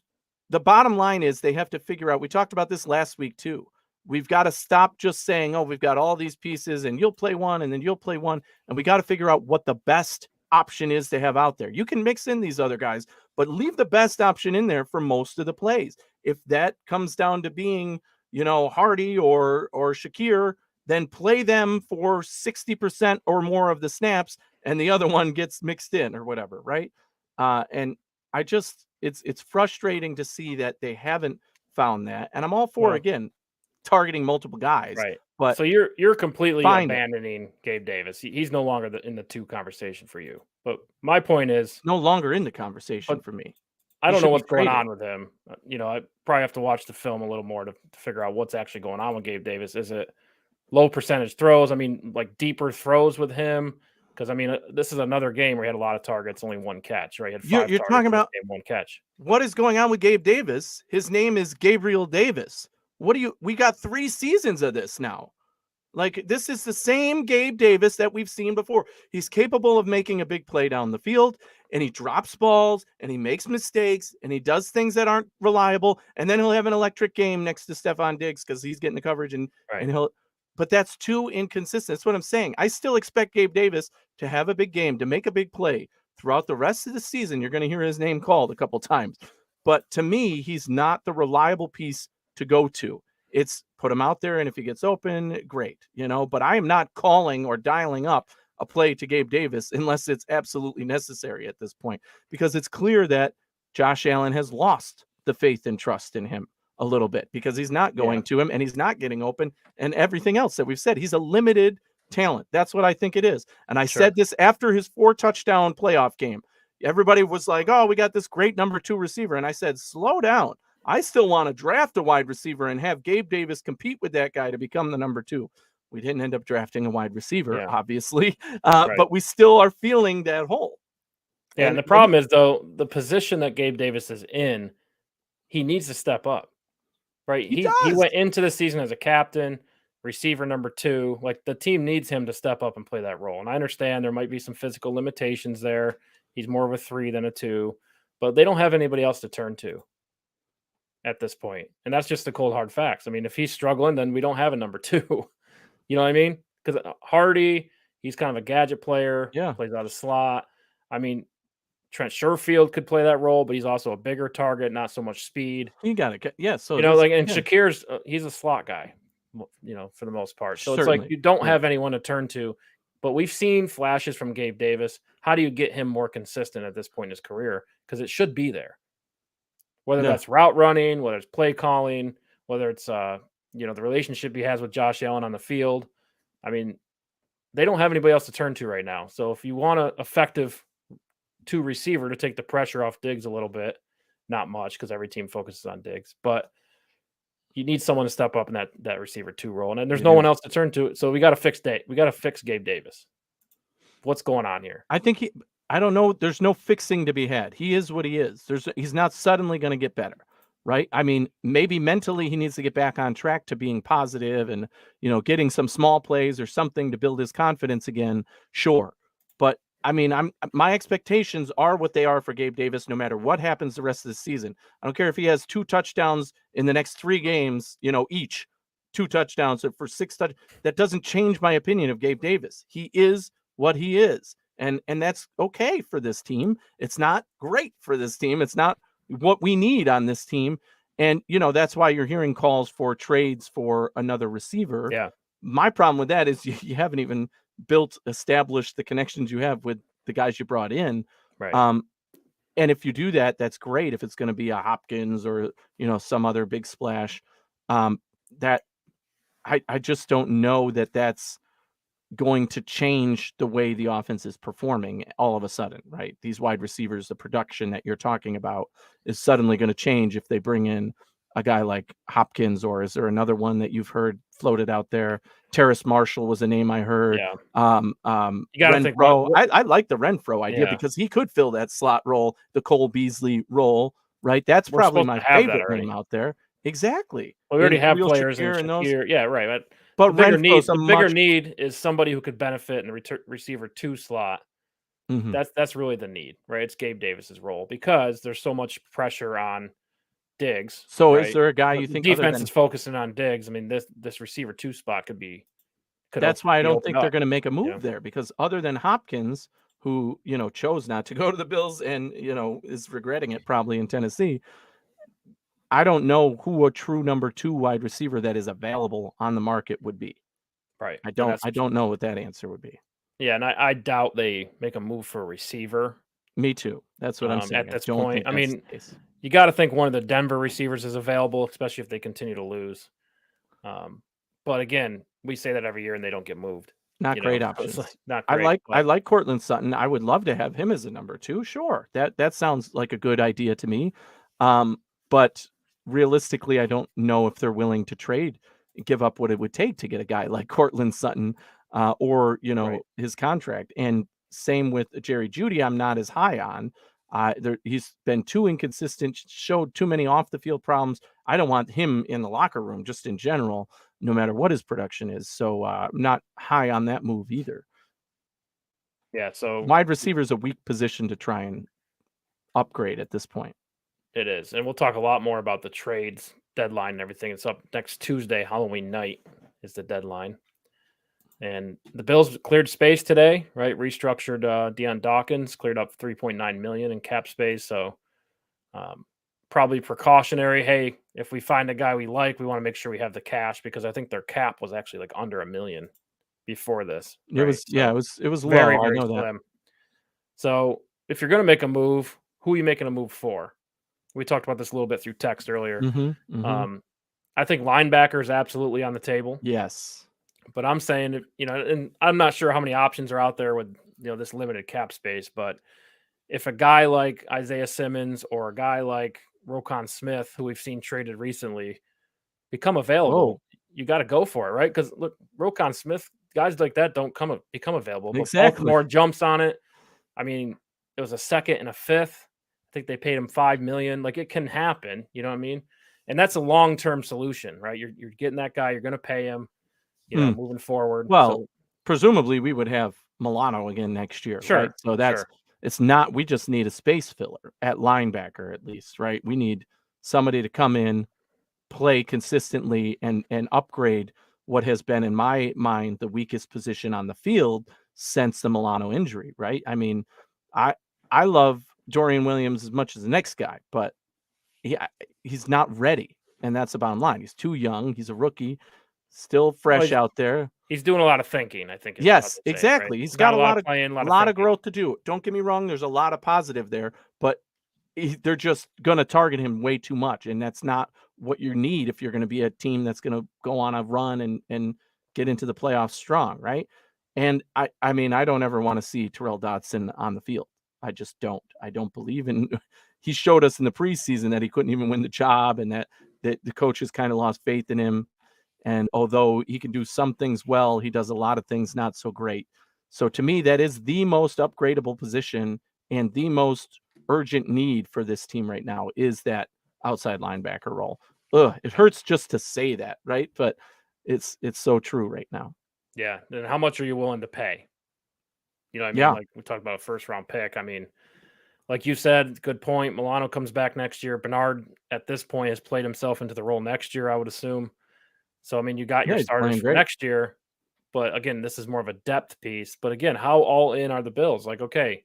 Speaker 2: the bottom line is they have to figure out. We talked about this last week too. We've got to stop just saying, oh, we've got all these pieces and you'll play one and then you'll play one. And we got to figure out what the best option is to have out there. You can mix in these other guys, but leave the best option in there for most of the plays. If that comes down to being, Hardy or Shakir, then play them for 60% or more of the snaps and the other one gets mixed in or whatever, right? And I just, it's frustrating to see that they haven't found that. And I'm all for, again, targeting multiple guys.
Speaker 1: Right.
Speaker 2: But
Speaker 1: so you're completely abandoning Gabe Davis. He's no longer in the 2 conversation for you. But my point is
Speaker 2: no longer in the conversation for me.
Speaker 1: I don't know what's going on with him. I probably have to watch the film a little more to figure out what's actually going on with Gabe Davis. Is it low percentage throws? I mean, like deeper throws with him? Because this is another game where he had a lot of targets, only 1 catch, right? He had 5
Speaker 2: you're
Speaker 1: targets
Speaker 2: talking about
Speaker 1: 1 catch.
Speaker 2: What is going on with Gabe Davis? His name is Gabriel Davis. We got 3 seasons of this now. Like, this is the same Gabe Davis that we've seen before. He's capable of making a big play down the field, and he drops balls, and he makes mistakes, and he does things that aren't reliable, and then he'll have an electric game next to Stephon Diggs because he's getting the coverage, and but that's too inconsistent. That's what I'm saying. I still expect Gabe Davis to have a big game, to make a big play. Throughout the rest of the season, you're going to hear his name called a couple times. But to me, he's not the reliable piece to go to. It's put him out there, and if he gets open, great, But I am not calling or dialing up a play to Gabe Davis unless it's absolutely necessary at this point, because it's clear that Josh Allen has lost the faith and trust in him a little bit because he's not going to him and he's not getting open and everything else that we've said. He's a limited talent. That's what I think it is. And I said this after his 4-touchdown playoff game. Everybody was like, oh, we got this great number 2 receiver. And I said, slow down. I still want to draft a wide receiver and have Gabe Davis compete with that guy to become the number 2. We didn't end up drafting a wide receiver, obviously, but we still are feeling that hole.
Speaker 1: Yeah, and the problem is, though, the position that Gabe Davis is in, he needs to step up, right? He went into the season as a captain, receiver number 2. Like, the team needs him to step up and play that role. And I understand there might be some physical limitations there. He's more of a 3 than a 2, but they don't have anybody else to turn to at this point. And that's just the cold hard facts. I mean, if he's struggling, then we don't have a number 2. You know what I mean? Because Hardy, he's kind of a gadget player, plays out of slot. I mean, Trent Sherfield could play that role, but he's also a bigger target, not so much speed.
Speaker 2: You got it. Yeah. So,
Speaker 1: Shakir's, he's a slot guy, for the most part. So it's like you don't have anyone to turn to, but we've seen flashes from Gabe Davis. How do you get him more consistent at this point in his career? Because it should be there. Whether that's route running, whether it's play calling, whether it's the relationship he has with Josh Allen on the field. I mean, they don't have anybody else to turn to right now. So if you want an effective 2 receiver to take the pressure off Diggs a little bit, not much because every team focuses on Diggs, but you need someone to step up in that receiver 2 role, and there's no one else to turn to. So we got to fix Gabe Davis. What's going on here?
Speaker 2: I don't know. There's no fixing to be had. He is what he is. He's not suddenly going to get better, right? I mean, maybe mentally he needs to get back on track to being positive and, getting some small plays or something to build his confidence again. Sure. But I mean, my expectations are what they are for Gabe Davis, no matter what happens the rest of the season. I don't care if he has 2 touchdowns in the next 3 games, each 2 touchdowns for 6 touchdowns. That doesn't change my opinion of Gabe Davis. He is what he is. And that's okay for this team. It's not great for this team. It's not what we need on this team. And, that's why you're hearing calls for trades for another receiver.
Speaker 1: Yeah.
Speaker 2: My problem with that is you haven't even established the connections you have with the guys you brought in.
Speaker 1: Right.
Speaker 2: And if you do that, that's great. If it's going to be a Hopkins or, some other big splash, that I just don't know that that's going to change the way the offense is performing all of a sudden, right? These wide receivers, the production that you're talking about is suddenly going to change if they bring in a guy like Hopkins, or is there another one that you've heard floated out there? Terrace Marshall was a name I heard.
Speaker 1: Yeah.
Speaker 2: You got to think. I like the Renfro idea because he could fill that slot role, the Cole Beasley role, right? That's probably my favorite name out there. Exactly.
Speaker 1: Well, we already have players in Shakir. Yeah, right.
Speaker 2: But
Speaker 1: the bigger need is somebody who could benefit in the receiver 2 slot.
Speaker 2: Mm-hmm.
Speaker 1: That's really the need, right? It's Gabe Davis's role because there's so much pressure on Diggs.
Speaker 2: So
Speaker 1: right?
Speaker 2: Is there a guy you think
Speaker 1: defense is focusing on Diggs? I mean, this receiver 2 spot could be.
Speaker 2: That's why I don't think they're going to make a move there, because other than Hopkins, who chose not to go to the Bills and is regretting it probably in Tennessee, I don't know who a true number 2 wide receiver that is available on the market would be.
Speaker 1: Right.
Speaker 2: I don't know what that answer would be.
Speaker 1: Yeah, and I doubt they make a move for a receiver.
Speaker 2: Me too. That's what I'm saying.
Speaker 1: At this point, I mean, you got to think one of the Denver receivers is available, especially if they continue to lose. But again, we say that every year and they don't get moved.
Speaker 2: Not great options.
Speaker 1: Not great.
Speaker 2: I like Cortland Sutton. I would love to have him as a number 2. Sure. That sounds like a good idea to me. But realistically, I don't know if they're willing to give up what it would take to get a guy like Cortland Sutton or his contract. And same with Jerry Jeudy, I'm not as high on. He's been too inconsistent, showed too many off the field problems. I don't want him in the locker room, just in general, no matter what his production is. So I'm not high on that move either.
Speaker 1: Yeah. So
Speaker 2: wide receiver is a weak position to try and upgrade at this point.
Speaker 1: It is. And we'll talk a lot more about the trades deadline and everything. It's up next Tuesday. Halloween night is the deadline. And the Bills cleared space today, right? Restructured Deion Dawkins, cleared up $3.9 million in cap space. So probably precautionary. Hey, if we find a guy we like, we want to make sure we have the cash, because I think their cap was actually like under $1 million before this.
Speaker 2: Right? It was
Speaker 1: very,
Speaker 2: low.
Speaker 1: very
Speaker 2: I know
Speaker 1: slim.
Speaker 2: that.
Speaker 1: So if you're going to make a move, who are you making a move for? We talked about this a little bit through text earlier.
Speaker 2: Mm-hmm.
Speaker 1: I think linebacker is absolutely on the table.
Speaker 2: Yes.
Speaker 1: But I'm saying, and I'm not sure how many options are out there with, this limited cap space, but if a guy like Isaiah Simmons or a guy like Roquan Smith, who we've seen traded recently, become available, you got to go for it, right? Because look, Roquan Smith, guys like that don't become available. But Baltimore jumps on it. I mean, it was a second and a fifth. I think they paid him $5 million. Like, it can happen, you know what I mean? And that's a long-term solution, right? You're getting that guy, you're going to pay him, moving forward.
Speaker 2: Well, presumably we would have Milano again next year.
Speaker 1: Sure.
Speaker 2: Right? So it's not, we just need a space filler at linebacker at least, right? We need somebody to come in, play consistently, and upgrade what has been, in my mind, the weakest position on the field since the Milano injury, right? I mean, I love Dorian Williams as much as the next guy, but he's not ready. And that's the bottom line. He's too young. He's a rookie, still fresh out there.
Speaker 1: He's doing a lot of thinking, I think.
Speaker 2: Yes, exactly. Right? He's got a lot of growth to do. Don't get me wrong. There's a lot of positive there, but they're just going to target him way too much. And that's not what you need if you're going to be a team that's going to go on a run and get into the playoffs strong, right? And I mean, I don't ever want to see Terrell Dodson on the field. I just don't. I don't believe in. He showed us in the preseason that he couldn't even win the job, and that the coaches kind of lost faith in him. And although he can do some things well, he does a lot of things not so great. So to me, that is the most upgradable position and the most urgent need for this team right now is that outside linebacker role. It hurts just to say that, right? But it's so true right now.
Speaker 1: Yeah. And how much are you willing to pay? You know what I mean? Yeah. Like we talked about a first round pick. I mean, like you said, good point. Milano comes back next year. Bernard, at this point, has played himself into the role next year, I would assume. So, I mean, you got your starters for next year. But again, this is more of a depth piece. But again, how all in are the Bills? Like, okay.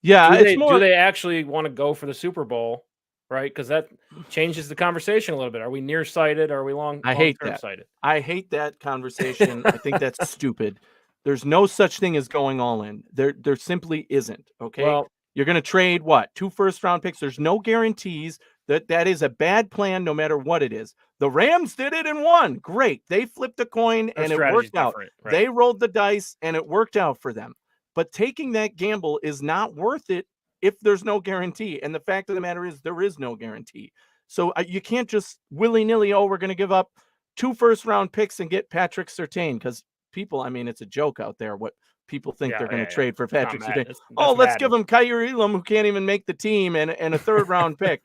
Speaker 2: Yeah.
Speaker 1: Do they actually want to go for the Super Bowl? Right? Because that changes the conversation a little bit. Are we nearsighted? Or are we long-term sighted?
Speaker 2: I hate that conversation. I think that's stupid. There's no such thing as going all in. There simply isn't. Okay.
Speaker 1: Well,
Speaker 2: you're going to trade what? 2 first-round picks. There's no guarantees. That is a bad plan no matter what it is. The Rams did it and won. Great. They flipped a coin and it worked out. Right? They rolled the dice and it worked out for them. But taking that gamble is not worth it if there's no guarantee. And the fact of the matter is there is no guarantee. So you can't just willy-nilly, we're going to give up 2 first-round picks and get Patrick Surtain, because people, I mean, it's a joke out there what people think they're going to trade for Patrick Surtain. Let's give them Kyer Elam, who can't even make the team, and a 3rd-round pick.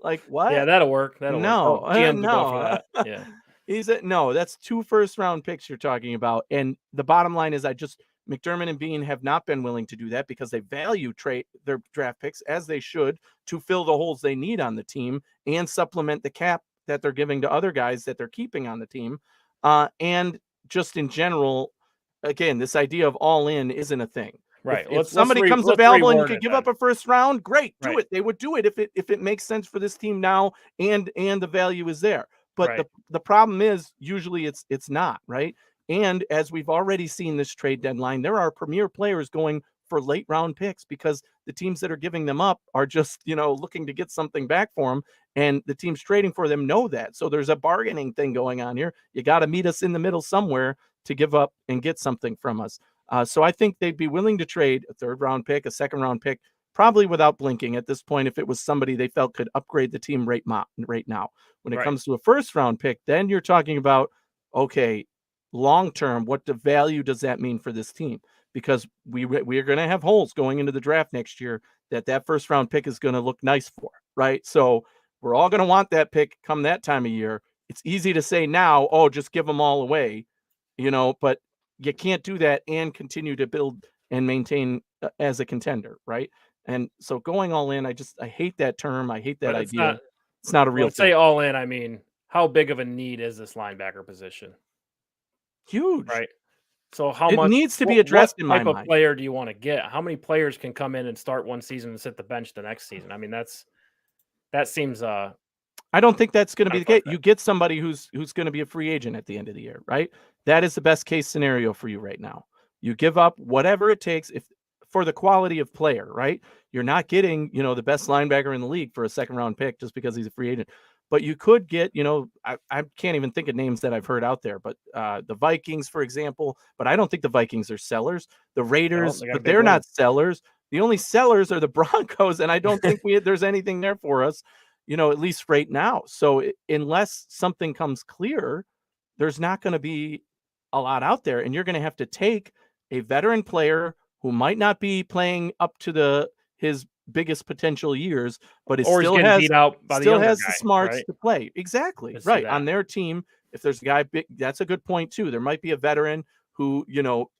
Speaker 2: Like, what?
Speaker 1: Yeah, that'll work. That'll work.
Speaker 2: No,
Speaker 1: GMs
Speaker 2: no.
Speaker 1: go for that. Yeah.
Speaker 2: No, that's 2 first-round picks you're talking about. And the bottom line is McDermott and Bean have not been willing to do that because they value their draft picks, as they should, to fill the holes they need on the team and supplement the cap that they're giving to other guys that they're keeping on the team. And just in general, again, this idea of all in isn't a thing.
Speaker 1: Right.
Speaker 2: If somebody comes available and you could give up a first round, great, do
Speaker 1: Right.
Speaker 2: it. They would do it if it makes sense for this team now and the value is there. But
Speaker 1: right.
Speaker 2: the problem is usually it's not, right? And as we've already seen this trade deadline, there are premier players going for late round picks because the teams that are giving them up are just, looking to get something back for them. And the teams trading for them know that. So there's a bargaining thing going on here. You got to meet us in the middle somewhere to give up and get something from us. So I think they'd be willing to trade a 3rd-round pick, a 2nd-round pick, probably without blinking at this point if it was somebody they felt could upgrade the team right now. When it comes to a 1st-round pick, then you're talking about, okay, long-term, what the value does that mean for this team? Because we are going to have holes going into the draft next year that 1st-round pick is going to look nice for, right? So we're all going to want that pick come that time of year. It's easy to say now, just give them all away, but you can't do that and continue to build and maintain as a contender, right? And so going all in, I hate that term. I hate that idea. It's not a real thing.
Speaker 1: Say all in, I mean, how big of a need is this linebacker position?
Speaker 2: Huge.
Speaker 1: Right. So how much
Speaker 2: needs to be addressed in my mind.
Speaker 1: What type of player do you want to get? How many players can come in and start one season and sit the bench the next season? I mean, that seems
Speaker 2: I don't think that's going to be the case. You get somebody who's going to be a free agent at the end of the year, right? That is the best case scenario for you right now. You give up whatever it takes for the quality of player, right? You're not getting, the best linebacker in the league for a 2nd-round pick just because he's a free agent. But you could get, I can't even think of names that I've heard out there, but the Vikings, for example. But I don't think the Vikings are sellers. The Raiders, but they're not sellers. The only sellers are the Broncos, and I don't think there's anything there for us, at least right now. So unless something comes clear, there's not going to be a lot out there, and you're going to have to take a veteran player who might not be playing up to his biggest potential years, but still has the smarts to play. Exactly. Right. On their team, if there's a guy big, that's a good point too. There might be a veteran who,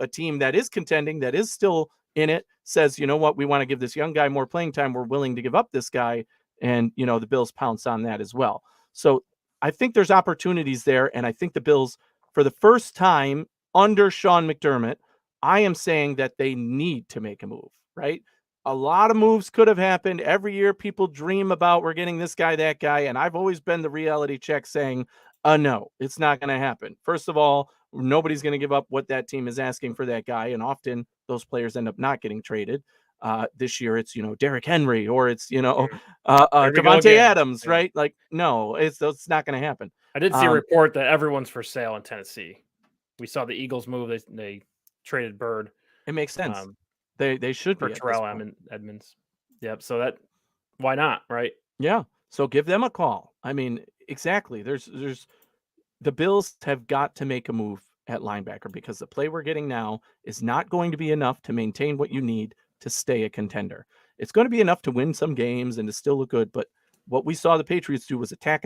Speaker 2: a team that is contending, that is still in it, says, you know what, we want to give this young guy more playing time. We're willing to give up this guy. And, the Bills pounce on that as well. So I think there's opportunities there. And I think the Bills, for the first time under Sean McDermott, I am saying that they need to make a move, right? A lot of moves could have happened. Every year people dream about we're getting this guy, that guy. And I've always been the reality check saying, no, it's not going to happen. First of all, nobody's going to give up what that team is asking for that guy. And often those players end up not getting traded. This year it's, Derrick Henry, or it's, Devontae Adams, right? Like, no, it's not going to happen.
Speaker 1: I did see a report that everyone's for sale in Tennessee. We saw the Eagles move. They traded Bird.
Speaker 2: It makes sense. They should
Speaker 1: for
Speaker 2: be
Speaker 1: Terrell Edmonds. Yep. So why not? Right.
Speaker 2: Yeah. So give them a call. I mean, exactly. There's the Bills have got to make a move at linebacker, because the play we're getting now is not going to be enough to maintain what you need to stay a contender. It's going to be enough to win some games and to still look good. But what we saw the Patriots do was attack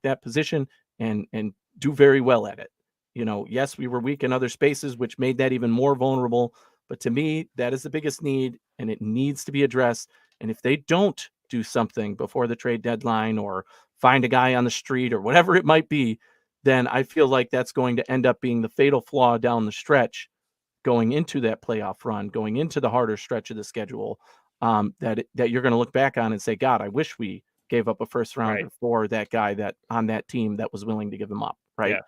Speaker 2: that position and do very well at it. Yes, we were weak in other spaces, which made that even more vulnerable. But to me, that is the biggest need, and it needs to be addressed. And if they don't do something before the trade deadline, or find a guy on the street, or whatever it might be, then I feel like that's going to end up being the fatal flaw down the stretch, going into that playoff run, going into the harder stretch of the schedule, that you're going to look back on and say, God, I wish we gave up a 1st rounder for that guy that on that team that was willing to give him up. Right. Yeah.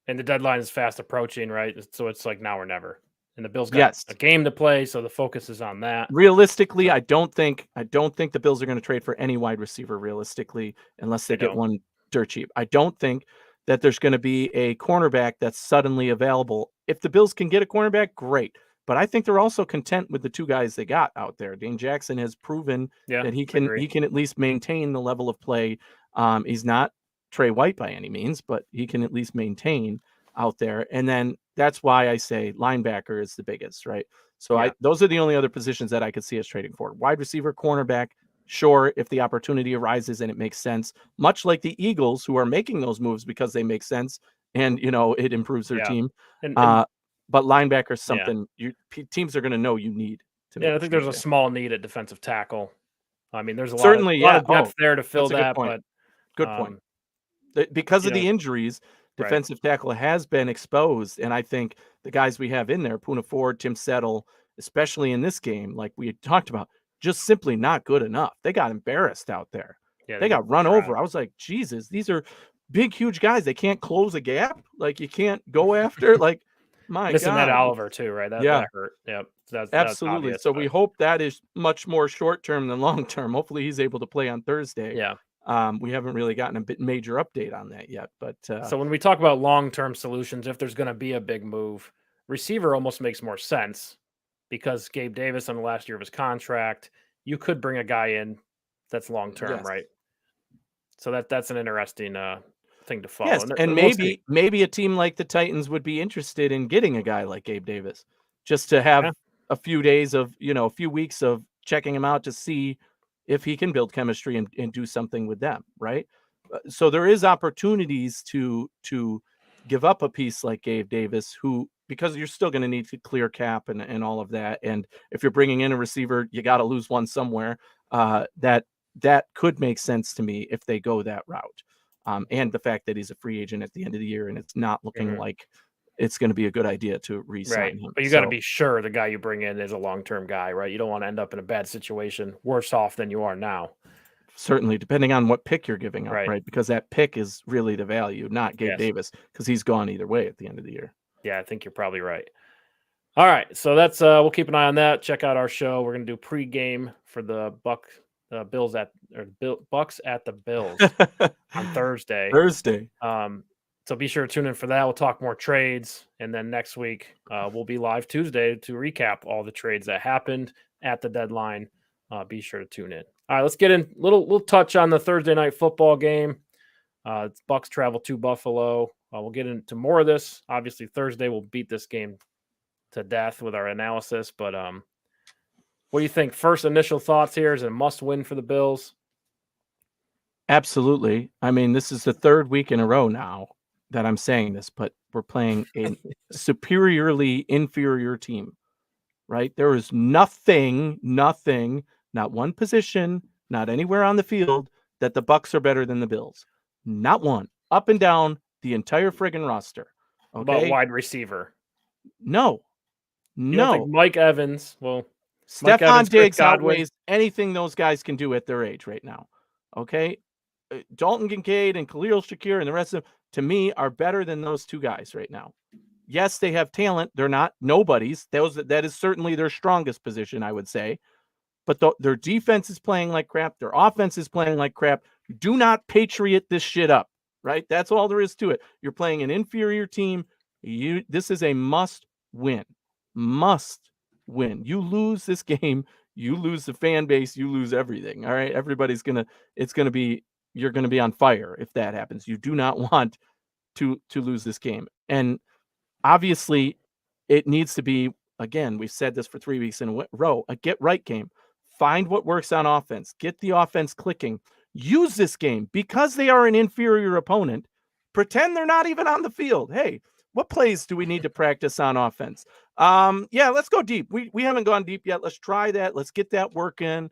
Speaker 1: And the deadline is fast approaching, right? So it's like now or never. And the Bills got a game to play, so the focus is on that.
Speaker 2: Realistically, I don't think the Bills are going to trade for any wide receiver realistically, unless they get one dirt cheap. I don't think that there's going to be a cornerback that's suddenly available. If the Bills can get a cornerback, great. But I think they're also content with the 2 guys they got out there. Dane Jackson has proven that he can at least maintain the level of play He's not Trey White by any means, but he can at least maintain out there. And then that's why I say linebacker is the biggest, right? So those are the only other positions that I could see us trading for. Wide receiver, cornerback, sure, if the opportunity arises and it makes sense, much like the Eagles, who are making those moves because they make sense and, it improves their team. But linebacker is something teams are going to know you need to make.
Speaker 1: I think there's a small need at defensive tackle. I mean, there's a lot of depth there to fill that. But
Speaker 2: good point. Because of the injuries, defensive tackle has been exposed, and I think the guys we have in there, Poona Ford, Tim Settle, especially in this game, like we had talked about, just simply not good enough. They got embarrassed out there. They got run over. I was like, Jesus, these are big, huge guys. They can't close a gap. Like, you can't go after. Like, my
Speaker 1: missing
Speaker 2: God.
Speaker 1: that Oliver too, right? That hurt. Yep.
Speaker 2: That's absolutely. So we hope that is much more short term than long term. Hopefully he's able to play on Thursday.
Speaker 1: Yeah.
Speaker 2: We haven't really gotten a major update on that yet. But
Speaker 1: so when we talk about long-term solutions, if there's going to be a big move, receiver almost makes more sense because Gabe Davis on the last year of his contract, you could bring a guy in that's long-term, right? So that's an interesting thing to follow.
Speaker 2: Yes, and maybe a team like the Titans would be interested in getting a guy like Gabe Davis just to have a few days of, a few weeks of checking him out to see if he can build chemistry and do something with them, right? So there is opportunities to give up a piece like Gabe Davis, who, because you're still going to need to clear cap and all of that. And if you're bringing in a receiver, you got to lose one somewhere. That could make sense to me if they go that route. And the fact that he's a free agent at the end of the year and it's not looking like it's going to be a good idea to re-sign him.
Speaker 1: But you got to be sure the guy you bring in is a long-term guy, right? You don't want to end up in a bad situation, worse off than you are now.
Speaker 2: Certainly, depending on what pick you're giving up, right? Because that pick is really the value, not Gabe Davis, because he's gone either way at the end of the year.
Speaker 1: Yeah, I think you're probably right. All right, so that's we'll keep an eye on that. Check out our show. We're going to do pregame for the Bucks at the Bills on Thursday. So be sure to tune in for that. We'll talk more trades, and then next week we'll be live Tuesday to recap all the trades that happened at the deadline. Be sure to tune in. All right, let's get in little touch on the Thursday night football game. Bucks travel to Buffalo. We'll get into more of this. Obviously, Thursday we'll beat this game to death with our analysis. But what do you think? First initial thoughts here. Is it a must-win for the Bills?
Speaker 2: Absolutely. I mean, this is the third week in a row now that I'm saying this, but we're playing a superiorly inferior team, right? There is nothing, not one position, not anywhere on the field that the Bucks are better than the Bills. Not one. Up and down the entire friggin' roster. Okay?
Speaker 1: But wide receiver.
Speaker 2: No.
Speaker 1: You don't think Mike Evans,
Speaker 2: Stephon Diggs outweighs anything those guys can do at their age right now. Okay? Dalton Kincaid and Khalil Shakir and the rest of them, to me, are better than those two guys right now. Yes, they have talent. They're not nobodies. That is certainly their strongest position, I would say. But their defense is playing like crap. Their offense is playing like crap. Do not Patriot this shit up, right? That's all there is to it. You're playing an inferior team. This is a must win. Must win. You lose this game, you lose the fan base, you lose everything. All right. You're going to be on fire if that happens. You do not want to lose this game. And obviously it needs to be, again, we've said this for 3 weeks in a row, a get right game. Find what works on offense. Get the offense clicking. Use this game because they are an inferior opponent. Pretend they're not even on the field. Hey, what plays do we need to practice on offense? Let's go deep. We haven't gone deep yet. Let's try that. Let's get that working.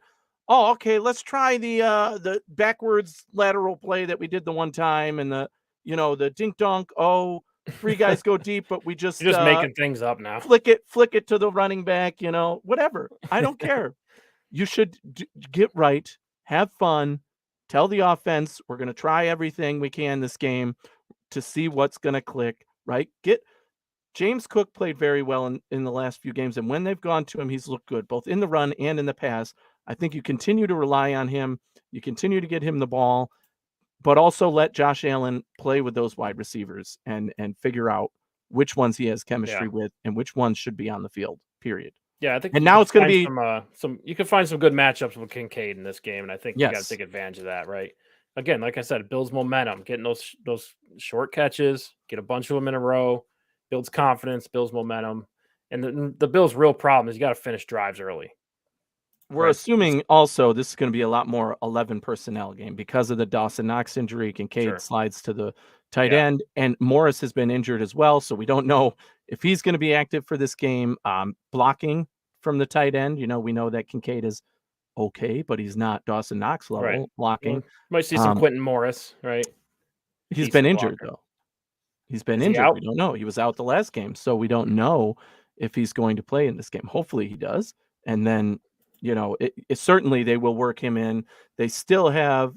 Speaker 2: Oh, okay. Let's try the backwards lateral play that we did the one time, and the dink dunk. Oh, three guys go deep, but we just
Speaker 1: you're just making things up now.
Speaker 2: Flick it to the running back. Whatever. I don't care. You should get right, have fun, tell the offense we're going to try everything we can this game to see what's going to click. Right? James Cook played very well in the last few games, and when they've gone to him, he's looked good, both in the run and in the pass. I think you continue to rely on him. You continue to get him the ball, but also let Josh Allen play with those wide receivers and figure out which ones he has chemistry with and which ones should be on the field, period.
Speaker 1: Yeah, I think.
Speaker 2: And now it's going to be
Speaker 1: some. You can find some good matchups with Kincaid in this game, and I think you got to take advantage of that, right? again, like I said, it builds momentum, getting those short catches, get a bunch of them in a row, builds confidence, builds momentum. And the Bills' real problem is you got to finish drives early.
Speaker 2: We're assuming also this is going to be a lot more 11 personnel game because of the Dawson Knox injury. Kincaid slides to the tight end, and Morris has been injured as well. So we don't know if he's going to be active for this game. Blocking from the tight end, we know that Kincaid is okay, but he's not Dawson Knox level blocking.
Speaker 1: Well, might see some Quentin Morris, right?
Speaker 2: He's been injured though. He's been injured. We don't know. He was out the last game, so we don't know if he's going to play in this game. Hopefully he does. And then, it certainly they will work him in. They still have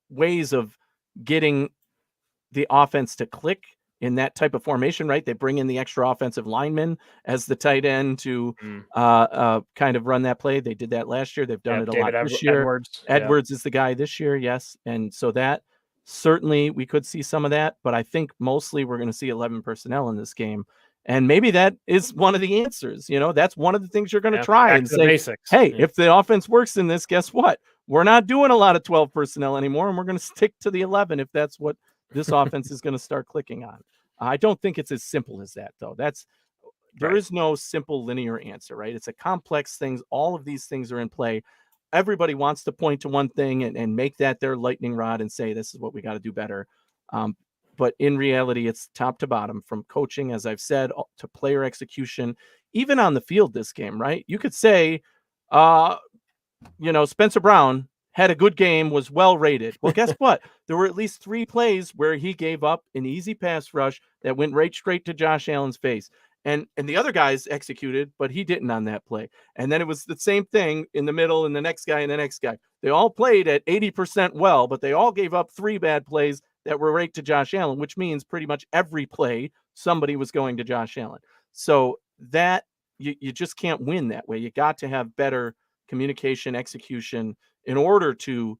Speaker 2: ways of getting the offense to click in that type of formation, right? They bring in the extra offensive lineman as the tight end to kind of run that play. They did that last year. They've done it a lot this year. Edwards is the guy this year, yes. And so that certainly we could see some of that, but I think mostly we're going to see 11 personnel in this game. And maybe that is one of the answers. That's one of the things you're going to try and say,
Speaker 1: basics.
Speaker 2: Hey, if the offense works in this, guess what? We're not doing a lot of 12 personnel anymore, and we're going to stick to the 11 if that's what this offense is going to start clicking on. I don't think it's as simple as that, though. There is no simple linear answer, right? It's a complex thing. All of these things are in play. Everybody wants to point to one thing and make that their lightning rod and say, this is what we got to do better. But in reality, it's top to bottom, from coaching, as I've said, to player execution, even on the field this game, right? You could say, Spencer Brown had a good game, was well rated. Well, guess what? There were at least 3 plays where he gave up an easy pass rush that went right straight to Josh Allen's face. And the other guys executed, but he didn't on that play. And then it was the same thing in the middle, and the next guy and the next guy. They all played at 80% well, but they all gave up 3 bad plays that were right to Josh Allen, which means pretty much every play somebody was going to Josh Allen. So that you just can't win that way. You got to have better communication, execution in order to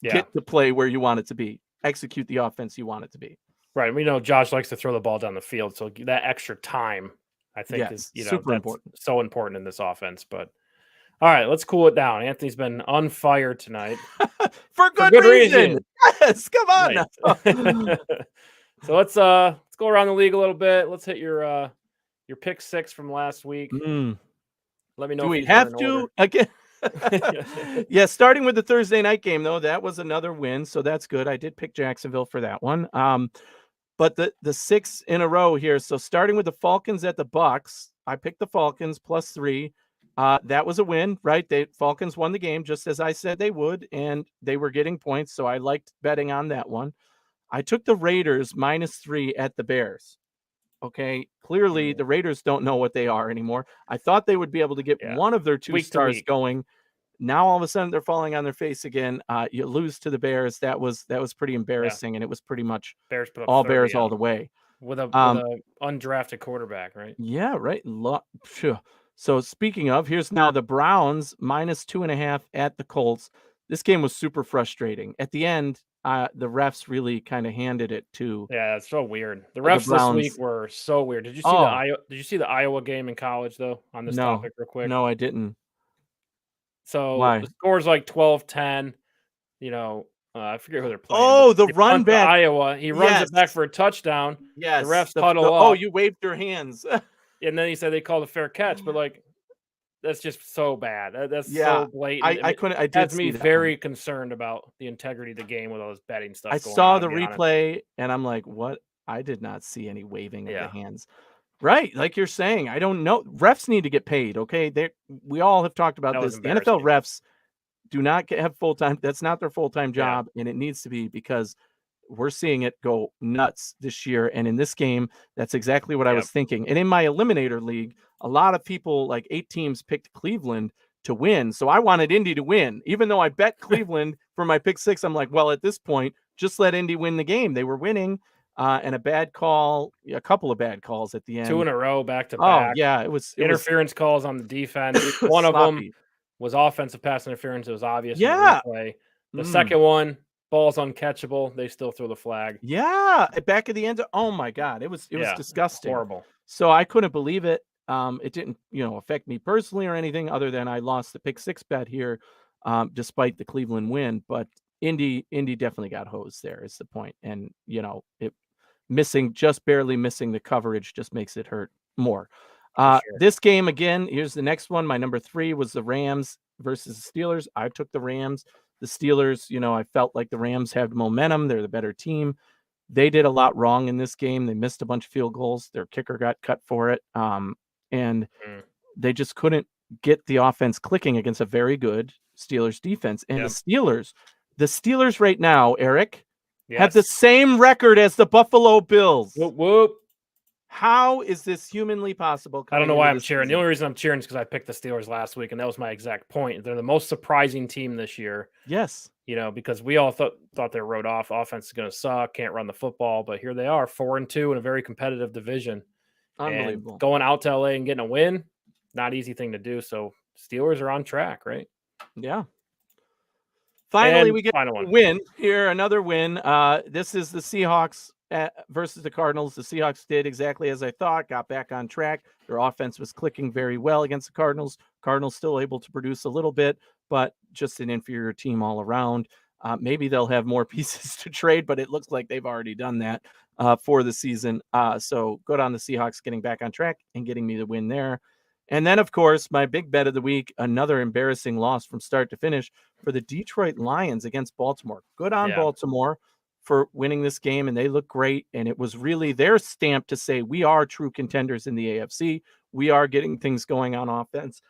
Speaker 2: get the play where you want it to be, execute the offense you want it to be.
Speaker 1: Right. We know Josh likes to throw the ball down the field, so that extra time, I think, is
Speaker 2: super important.
Speaker 1: So important in this offense. But all right, let's cool it down. Anthony's been on fire tonight
Speaker 2: for good reason. Yes, come on.
Speaker 1: Right. So let's go around the league a little bit. Let's hit your pick 6 from last week. Let me know.
Speaker 2: Do we have to again? Yeah, starting with the Thursday night game, though, that was another win, so that's good. I did pick Jacksonville for that one. But the 6 in a row here. So starting with the Falcons at the Bucks, I picked the Falcons +3. That was a win, right? Falcons won the game just as I said they would, and they were getting points, so I liked betting on that one. I took the Raiders -3 at the Bears. Okay, clearly the Raiders don't know what they are anymore. I thought they would be able to get one of their 2 stars going. Now all of a sudden they're falling on their face again. You lose to the Bears. That was pretty embarrassing, and it was pretty much all Bears all the way.
Speaker 1: With a undrafted quarterback, right?
Speaker 2: Yeah, right. So speaking of, here's now the Browns -2.5 at the Colts. This game was super frustrating. At the end, the refs really kind of handed it to.
Speaker 1: Yeah, it's so weird. The refs this week were so weird. Did you see the Iowa game in college though? On this topic, real quick.
Speaker 2: No, I didn't.
Speaker 1: So the score's like 12-10. I forget who they're playing.
Speaker 2: Oh, the run back
Speaker 1: Iowa. He runs it back for a touchdown.
Speaker 2: Yes,
Speaker 1: the refs huddle up.
Speaker 2: Oh, you waved your hands.
Speaker 1: And then he said they called a fair catch, but that's just so bad. That's so blatant.
Speaker 2: I did
Speaker 1: me very concerned about the integrity of the game with all this betting stuff.
Speaker 2: I saw the replay and I'm like, what? I did not see any waving of the hands. Right, like you're saying, I don't know. Refs need to get paid. Okay, we all have talked about this. The NFL refs do not have full-time. That's not their full-time job, and it needs to be, because we're seeing it go nuts this year. And in this game, that's exactly what I was thinking. And in my Eliminator League, a lot of people, like 8 teams, picked Cleveland to win. So I wanted Indy to win. Even though I bet Cleveland for my pick 6, I'm like, well, at this point, just let Indy win the game. They were winning. And a couple of bad calls at the end.
Speaker 1: 2 in a row, back to back.
Speaker 2: Oh, yeah. It was
Speaker 1: interference calls on the defense. One of them was offensive pass interference. It was obvious.
Speaker 2: Yeah.
Speaker 1: In the replay. The second one, ball's uncatchable. They still throw the flag.
Speaker 2: Yeah. Back at the end. Oh my God. It was disgusting.
Speaker 1: Horrible.
Speaker 2: So I couldn't believe it. It didn't, affect me personally or anything, other than I lost the pick 6 bet here. despite the Cleveland win. But Indy definitely got hosed there is the point. And, it just barely missing the coverage just makes it hurt more.
Speaker 1: Sure.
Speaker 2: This game, again, here's the next one. My number 3 was the Rams versus the Steelers. I took the Rams. The Steelers, I felt like the Rams had momentum. They're the better team. They did a lot wrong in this game. They missed a bunch of field goals. Their kicker got cut for it. And they just couldn't get the offense clicking against a very good Steelers defense. And the Steelers right now, Eric, have the same record as the Buffalo Bills.
Speaker 1: Whoop, whoop.
Speaker 2: How is this humanly possible?
Speaker 1: I don't know why I'm cheering. The only reason I'm cheering is because I picked the Steelers last week, and that was my exact point. They're the most surprising team this year.
Speaker 2: Yes.
Speaker 1: Because we all thought they wrote off. Offense is going to suck, can't run the football, but here they are, 4-2 in a very competitive division.
Speaker 2: Unbelievable.
Speaker 1: And going out to LA and getting a win, not easy thing to do. So Steelers are on track, right?
Speaker 2: Yeah. Finally,
Speaker 1: and
Speaker 2: we get a win here. Another win. This is the Seahawks versus the Cardinals. The Seahawks did exactly as I thought, got back on track. Their offense was clicking very well against the Cardinals. Cardinals still able to produce a little bit, but just an inferior team all around. Maybe they'll have more pieces to trade, but it looks like they've already done that for the season. So good on the Seahawks getting back on track and getting me the win there. And then, of course, my big bet of the week, another embarrassing loss from start to finish for the Detroit Lions against Baltimore. Good on Baltimore for winning this game, and they look great. And it was really their stamp to say, we are true contenders in the AFC. We are getting things going on offense.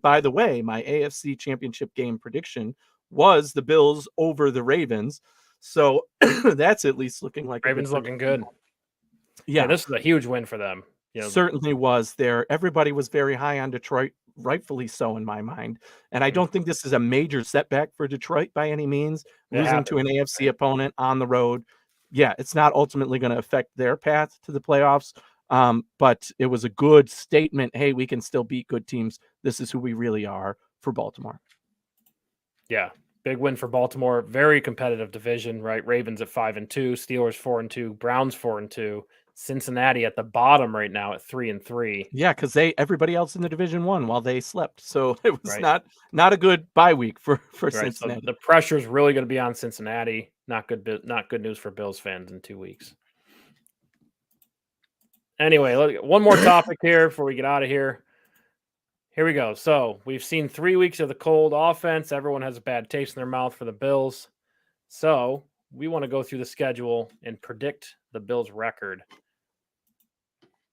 Speaker 2: By the way, my AFC championship game prediction was the Bills over the Ravens. So that's at least looking like
Speaker 1: Ravens looking good.
Speaker 2: Yeah,
Speaker 1: this is a huge win for them.
Speaker 2: Certainly was there. Everybody was very high on Detroit, rightfully so in my mind. And I don't think this is a major setback for Detroit by any means. Losing to an AFC opponent on the road. Yeah, it's not ultimately going to affect their path to the playoffs. But it was a good statement. Hey, we can still beat good teams. This is who we really are for Baltimore.
Speaker 1: Yeah, big win for Baltimore. Very competitive division, right? Ravens at 5-2, Steelers 4-2, Browns 4-2. Cincinnati at the bottom right now at 3-3.
Speaker 2: Yeah, because everybody else in the division won while they slept. So it was not a good bye week for Cincinnati.
Speaker 1: So the pressure is really going to be on Cincinnati. Not good news for Bills fans in 2 weeks. Anyway, one more topic here before we get out of here. Here we go. So we've seen 3 weeks of the cold offense. Everyone has a bad taste in their mouth for the Bills. So we want to go through the schedule and predict the Bills' record.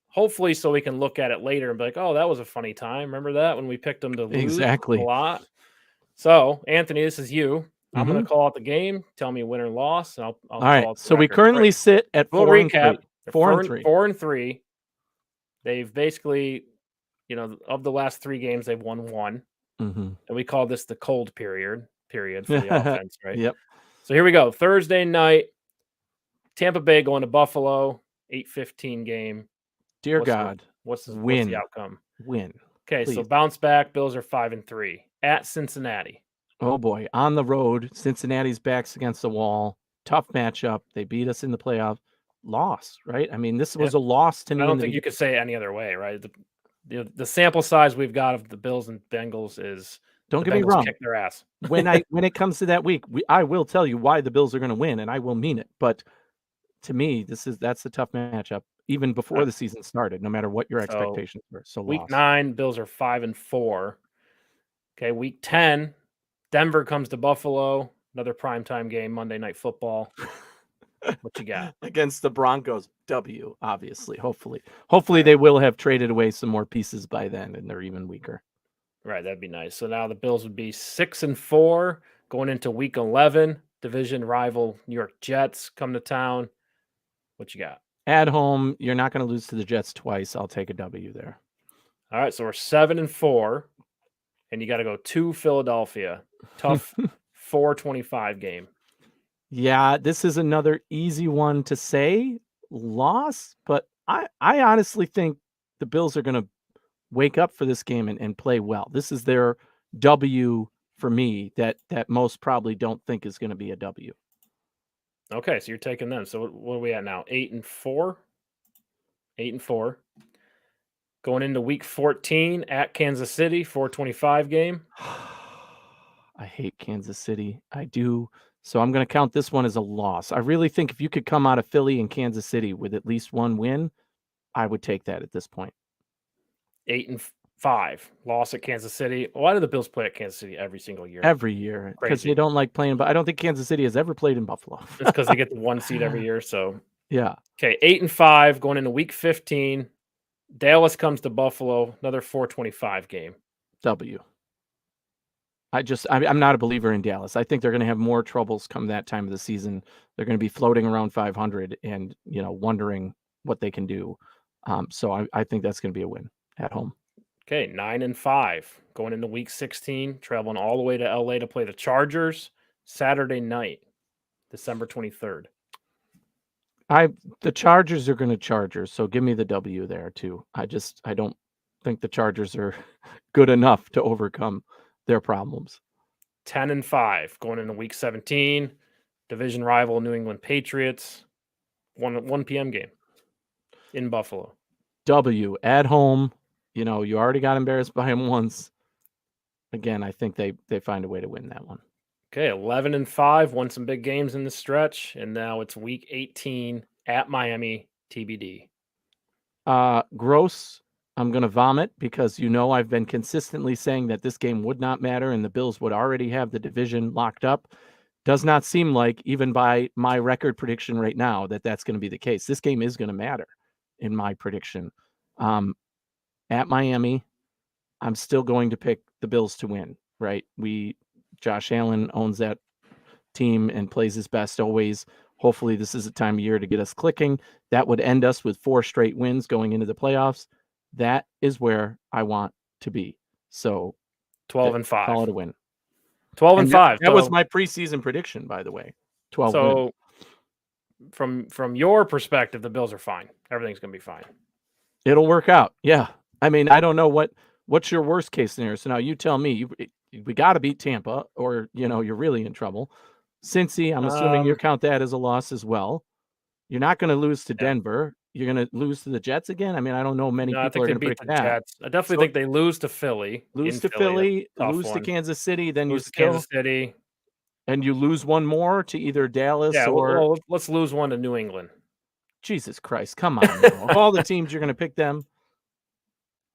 Speaker 1: Hopefully, so we can look at it later and be like, oh, that was a funny time. Remember that when we picked them to lose a lot? So, Anthony, this is you. I'm going to call out the game. Tell me win or loss. And I'll
Speaker 2: all
Speaker 1: call
Speaker 2: right.
Speaker 1: out the
Speaker 2: so we currently sit at 4-3. 4-3.
Speaker 1: 4-3. They've basically, of the last 3 games, they've won 1. And we call this the cold period for the offense, right?
Speaker 2: Yep.
Speaker 1: So here we go. Thursday night, Tampa Bay going to Buffalo, 8:15 game.
Speaker 2: Dear God,
Speaker 1: what's the outcome?
Speaker 2: Win.
Speaker 1: Okay,
Speaker 2: please.
Speaker 1: So bounce back. Bills are 5-3 at Cincinnati.
Speaker 2: Oh boy, on the road. Cincinnati's backs against the wall. Tough matchup. They beat us in the playoffs. Loss, right? I mean, this was a loss to me.
Speaker 1: I don't think you could say it any other way, right? The sample size we've got of the Bills and Bengals is.
Speaker 2: Don't get me wrong.
Speaker 1: Kick their ass.
Speaker 2: when it comes to that week, I will tell you why the Bills are going to win, and I will mean it. But to me, that's a tough matchup, even before the season started, no matter what your expectations were. So
Speaker 1: week 9, Bills are 5-4. Okay, week 10, Denver comes to Buffalo, another primetime game, Monday Night Football. What you got?
Speaker 2: Against the Broncos, W, obviously. Hopefully they will have traded away some more pieces by then, and they're even weaker.
Speaker 1: Right, that'd be nice. So now the Bills would be 6-4 going into week 11. Division rival New York Jets come to town. What you got?
Speaker 2: At home, you're not going to lose to the Jets twice. I'll take a W there.
Speaker 1: All right, so we're 7-4, and you got to go to Philadelphia. Tough 4:25 game.
Speaker 2: Yeah, this is another easy one to say. Loss, but I honestly think the Bills are going to wake up for this game and play well. This is their W for me that most probably don't think is going to be a W.
Speaker 1: Okay, so you're taking them. So what are we at now? 8-4? 8-4. Going into week 14 at Kansas City, 4:25 game.
Speaker 2: I hate Kansas City. I do. So I'm going to count this one as a loss. I really think if you could come out of Philly and Kansas City with at least one win, I would take that at this point.
Speaker 1: 8-5 loss at Kansas City. Why do the Bills play at Kansas City every single year?
Speaker 2: Every year, because they don't like playing. But I don't think Kansas City has ever played in Buffalo.
Speaker 1: It's because they get the 1 seed every year. So
Speaker 2: yeah.
Speaker 1: Okay, 8-5 going into Week 15. Dallas comes to Buffalo, another 425 game.
Speaker 2: W. I'm not a believer in Dallas. I think they're going to have more troubles come that time of the season. They're going to be floating around 500 and, wondering what they can do. So I think that's going to be a win at home.
Speaker 1: Okay, 9-5 going into Week 16, traveling all the way to LA to play the Chargers Saturday night, December 23rd.
Speaker 2: The Chargers are going to Chargers, so give me the W there too. I don't think the Chargers are good enough to overcome their problems.
Speaker 1: 10-5 going into Week 17, division rival New England Patriots, 1 p.m. game in Buffalo.
Speaker 2: W at home. You already got embarrassed by them once. Again, I think they find a way to win that one.
Speaker 1: Okay, 11-5, won some big games in the stretch, and now it's Week 18 at Miami, TBD.
Speaker 2: Gross. I'm going to vomit because I've been consistently saying that this game would not matter and the Bills would already have the division locked up. Does not seem like, even by my record prediction right now, that that's going to be the case. This game is going to matter in my prediction. At Miami, I'm still going to pick the Bills to win, right? Josh Allen owns that team and plays his best always. Hopefully this is a time of year to get us clicking. That would end us with 4 straight wins going into the playoffs. That is where I want to be. So
Speaker 1: 12-5.
Speaker 2: Call it a win.
Speaker 1: 12-5.
Speaker 2: That was my preseason prediction, by the way. 12
Speaker 1: So wins. From your perspective, the Bills are fine. Everything's going to be fine.
Speaker 2: It'll work out. Yeah. I mean, I don't know what's your worst case scenario. So now you tell me. We got to beat Tampa or, you're really in trouble. Cincy, I'm assuming you count that as a loss as well. You're not going to lose to Denver. You're going to lose to the Jets again. I mean, I don't know many people are going to predict that.
Speaker 1: Jets. I definitely think they lose to Philly.
Speaker 2: Lose to Philly, lose to Kansas City, then
Speaker 1: lose to Kansas City.
Speaker 2: And you lose one more to either Dallas or...
Speaker 1: Well, let's lose one to New England.
Speaker 2: Jesus Christ, come on now. Of all the teams, you're going to pick them.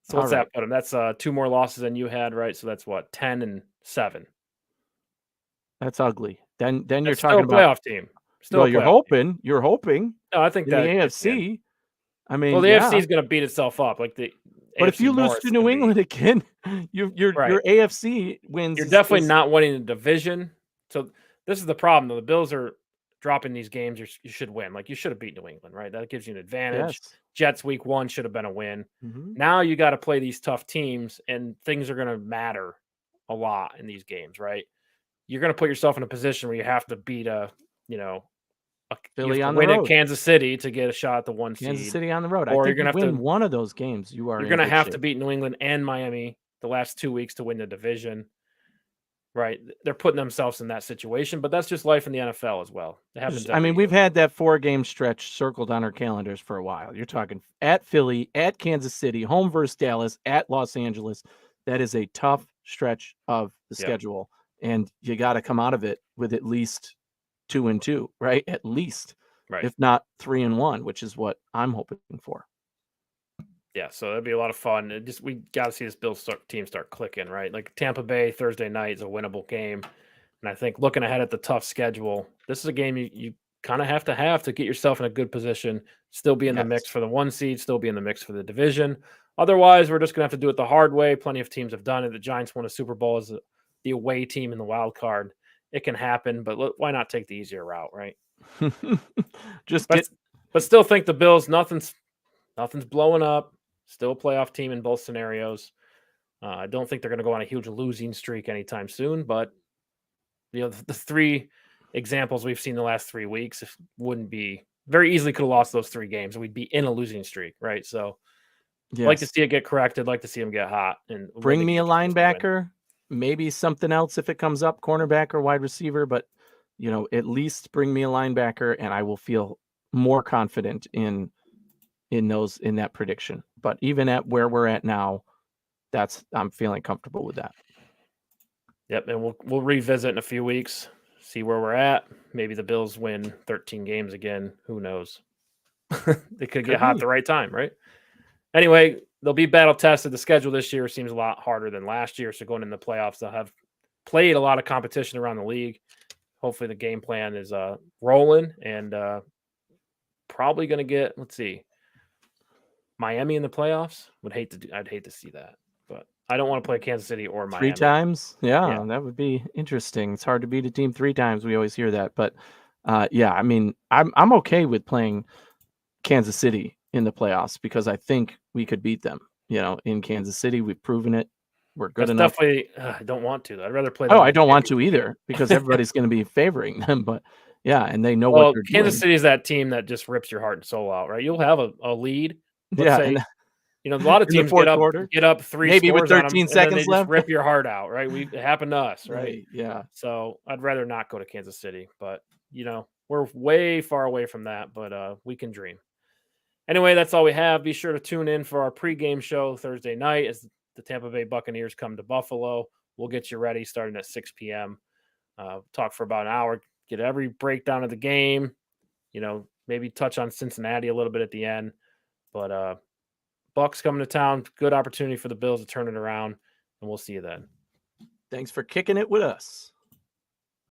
Speaker 1: So what's that put them? That's 2 more losses than you had, right? So that's what, 10-7.
Speaker 2: That's ugly. Then you're
Speaker 1: still
Speaker 2: talking
Speaker 1: a playoff team.
Speaker 2: Still, you're hoping. You're hoping.
Speaker 1: No, I think that
Speaker 2: the AFC. I mean,
Speaker 1: the AFC is going to beat itself up. But
Speaker 2: if you lose to New England again, your AFC wins.
Speaker 1: You're definitely not winning the division. So this is the problem. Though. The Bills are dropping these games. You should win. You should have beat New England, right? That gives you an advantage.
Speaker 2: Yes.
Speaker 1: Jets Week 1 should have been a win.
Speaker 2: Mm-hmm.
Speaker 1: Now you got to play these tough teams, and things are going to matter a lot in these games, right? You're going to put yourself in a position where you have to beat
Speaker 2: Philly
Speaker 1: on
Speaker 2: the road.
Speaker 1: At Kansas City to get a shot at the 1 seed.
Speaker 2: Kansas City on the road.
Speaker 1: Or
Speaker 2: I think
Speaker 1: you're going to
Speaker 2: have to win one of those games. You're
Speaker 1: going to have to beat New England and Miami the last 2 weeks to win the division. Right. They're putting themselves in that situation, but that's just life in the NFL as well. It happens.
Speaker 2: We've had that 4-game stretch circled on our calendars for a while. You're talking at Philly, at Kansas City, home versus Dallas, at Los Angeles. That is a tough stretch of the schedule. And you got to come out of it with at least 2-2, right? At least,
Speaker 1: right?
Speaker 2: If not 3-1, which is what I'm hoping for.
Speaker 1: Yeah, so that'd be a lot of fun. We got to see this Bills team start clicking, right? Tampa Bay Thursday night is a winnable game, and I think looking ahead at the tough schedule, this is a game you kind of have to get yourself in a good position, still be in the mix for the 1 seed, still be in the mix for the division. Otherwise, we're just gonna have to do it the hard way. Plenty of teams have done it. The Giants won a Super Bowl as the away team in the wild card. It can happen, but why not take the easier route, right? But still think the Bills, nothing's blowing up. Still a playoff team in both scenarios. I don't think they're going to go on a huge losing streak anytime soon, but the 3 examples we've seen the last 3 weeks wouldn't be very easily could have lost those 3 games. We'd be in a losing streak, right? So like to see it get corrected, like to see them get hot and
Speaker 2: bring me a linebacker, maybe something else if it comes up, cornerback or wide receiver, but at least bring me a linebacker and I will feel more confident in that prediction. But even at where we're at now, I'm feeling comfortable with that.
Speaker 1: Yep, and we'll revisit in a few weeks, see where we're at. Maybe the Bills win 13 games again. Who knows? They could get hot at the right time, right? Anyway, they'll be battle tested. The schedule this year seems a lot harder than last year. So going in the playoffs, they'll have played a lot of competition around the league. Hopefully the game plan is rolling and probably going to get, let's see, Miami in the playoffs. I'd hate to see that, but I don't want to play Kansas City or Miami.
Speaker 2: 3 times? Yeah, that would be interesting. It's hard to beat a team 3 times. We always hear that, but yeah, I mean, I'm okay with playing Kansas City in the playoffs because I think we could beat them. In Kansas City, we've proven it. We're good enough.
Speaker 1: Definitely, I don't want to. I'd rather play them.
Speaker 2: Oh, I don't want to either because everybody's going to be favoring them. But yeah, and they know what they're doing.
Speaker 1: Kansas City is that team that just rips your heart and soul out, right? You'll have a lead. Let's say, a lot of teams get up 3
Speaker 2: maybe
Speaker 1: scores
Speaker 2: with 13 seconds
Speaker 1: and they
Speaker 2: left,
Speaker 1: just rip your heart out, right? It happened to us, right?
Speaker 2: Yeah.
Speaker 1: So I'd rather not go to Kansas City, but we're way far away from that, but we can dream. Anyway, that's all we have. Be sure to tune in for our pregame show Thursday night as the Tampa Bay Buccaneers come to Buffalo. We'll get you ready starting at 6 p.m. Talk for about an hour, get every breakdown of the game, maybe touch on Cincinnati a little bit at the end. But Bucs coming to town, good opportunity for the Bills to turn it around, and we'll see you then.
Speaker 2: Thanks for kicking it with us.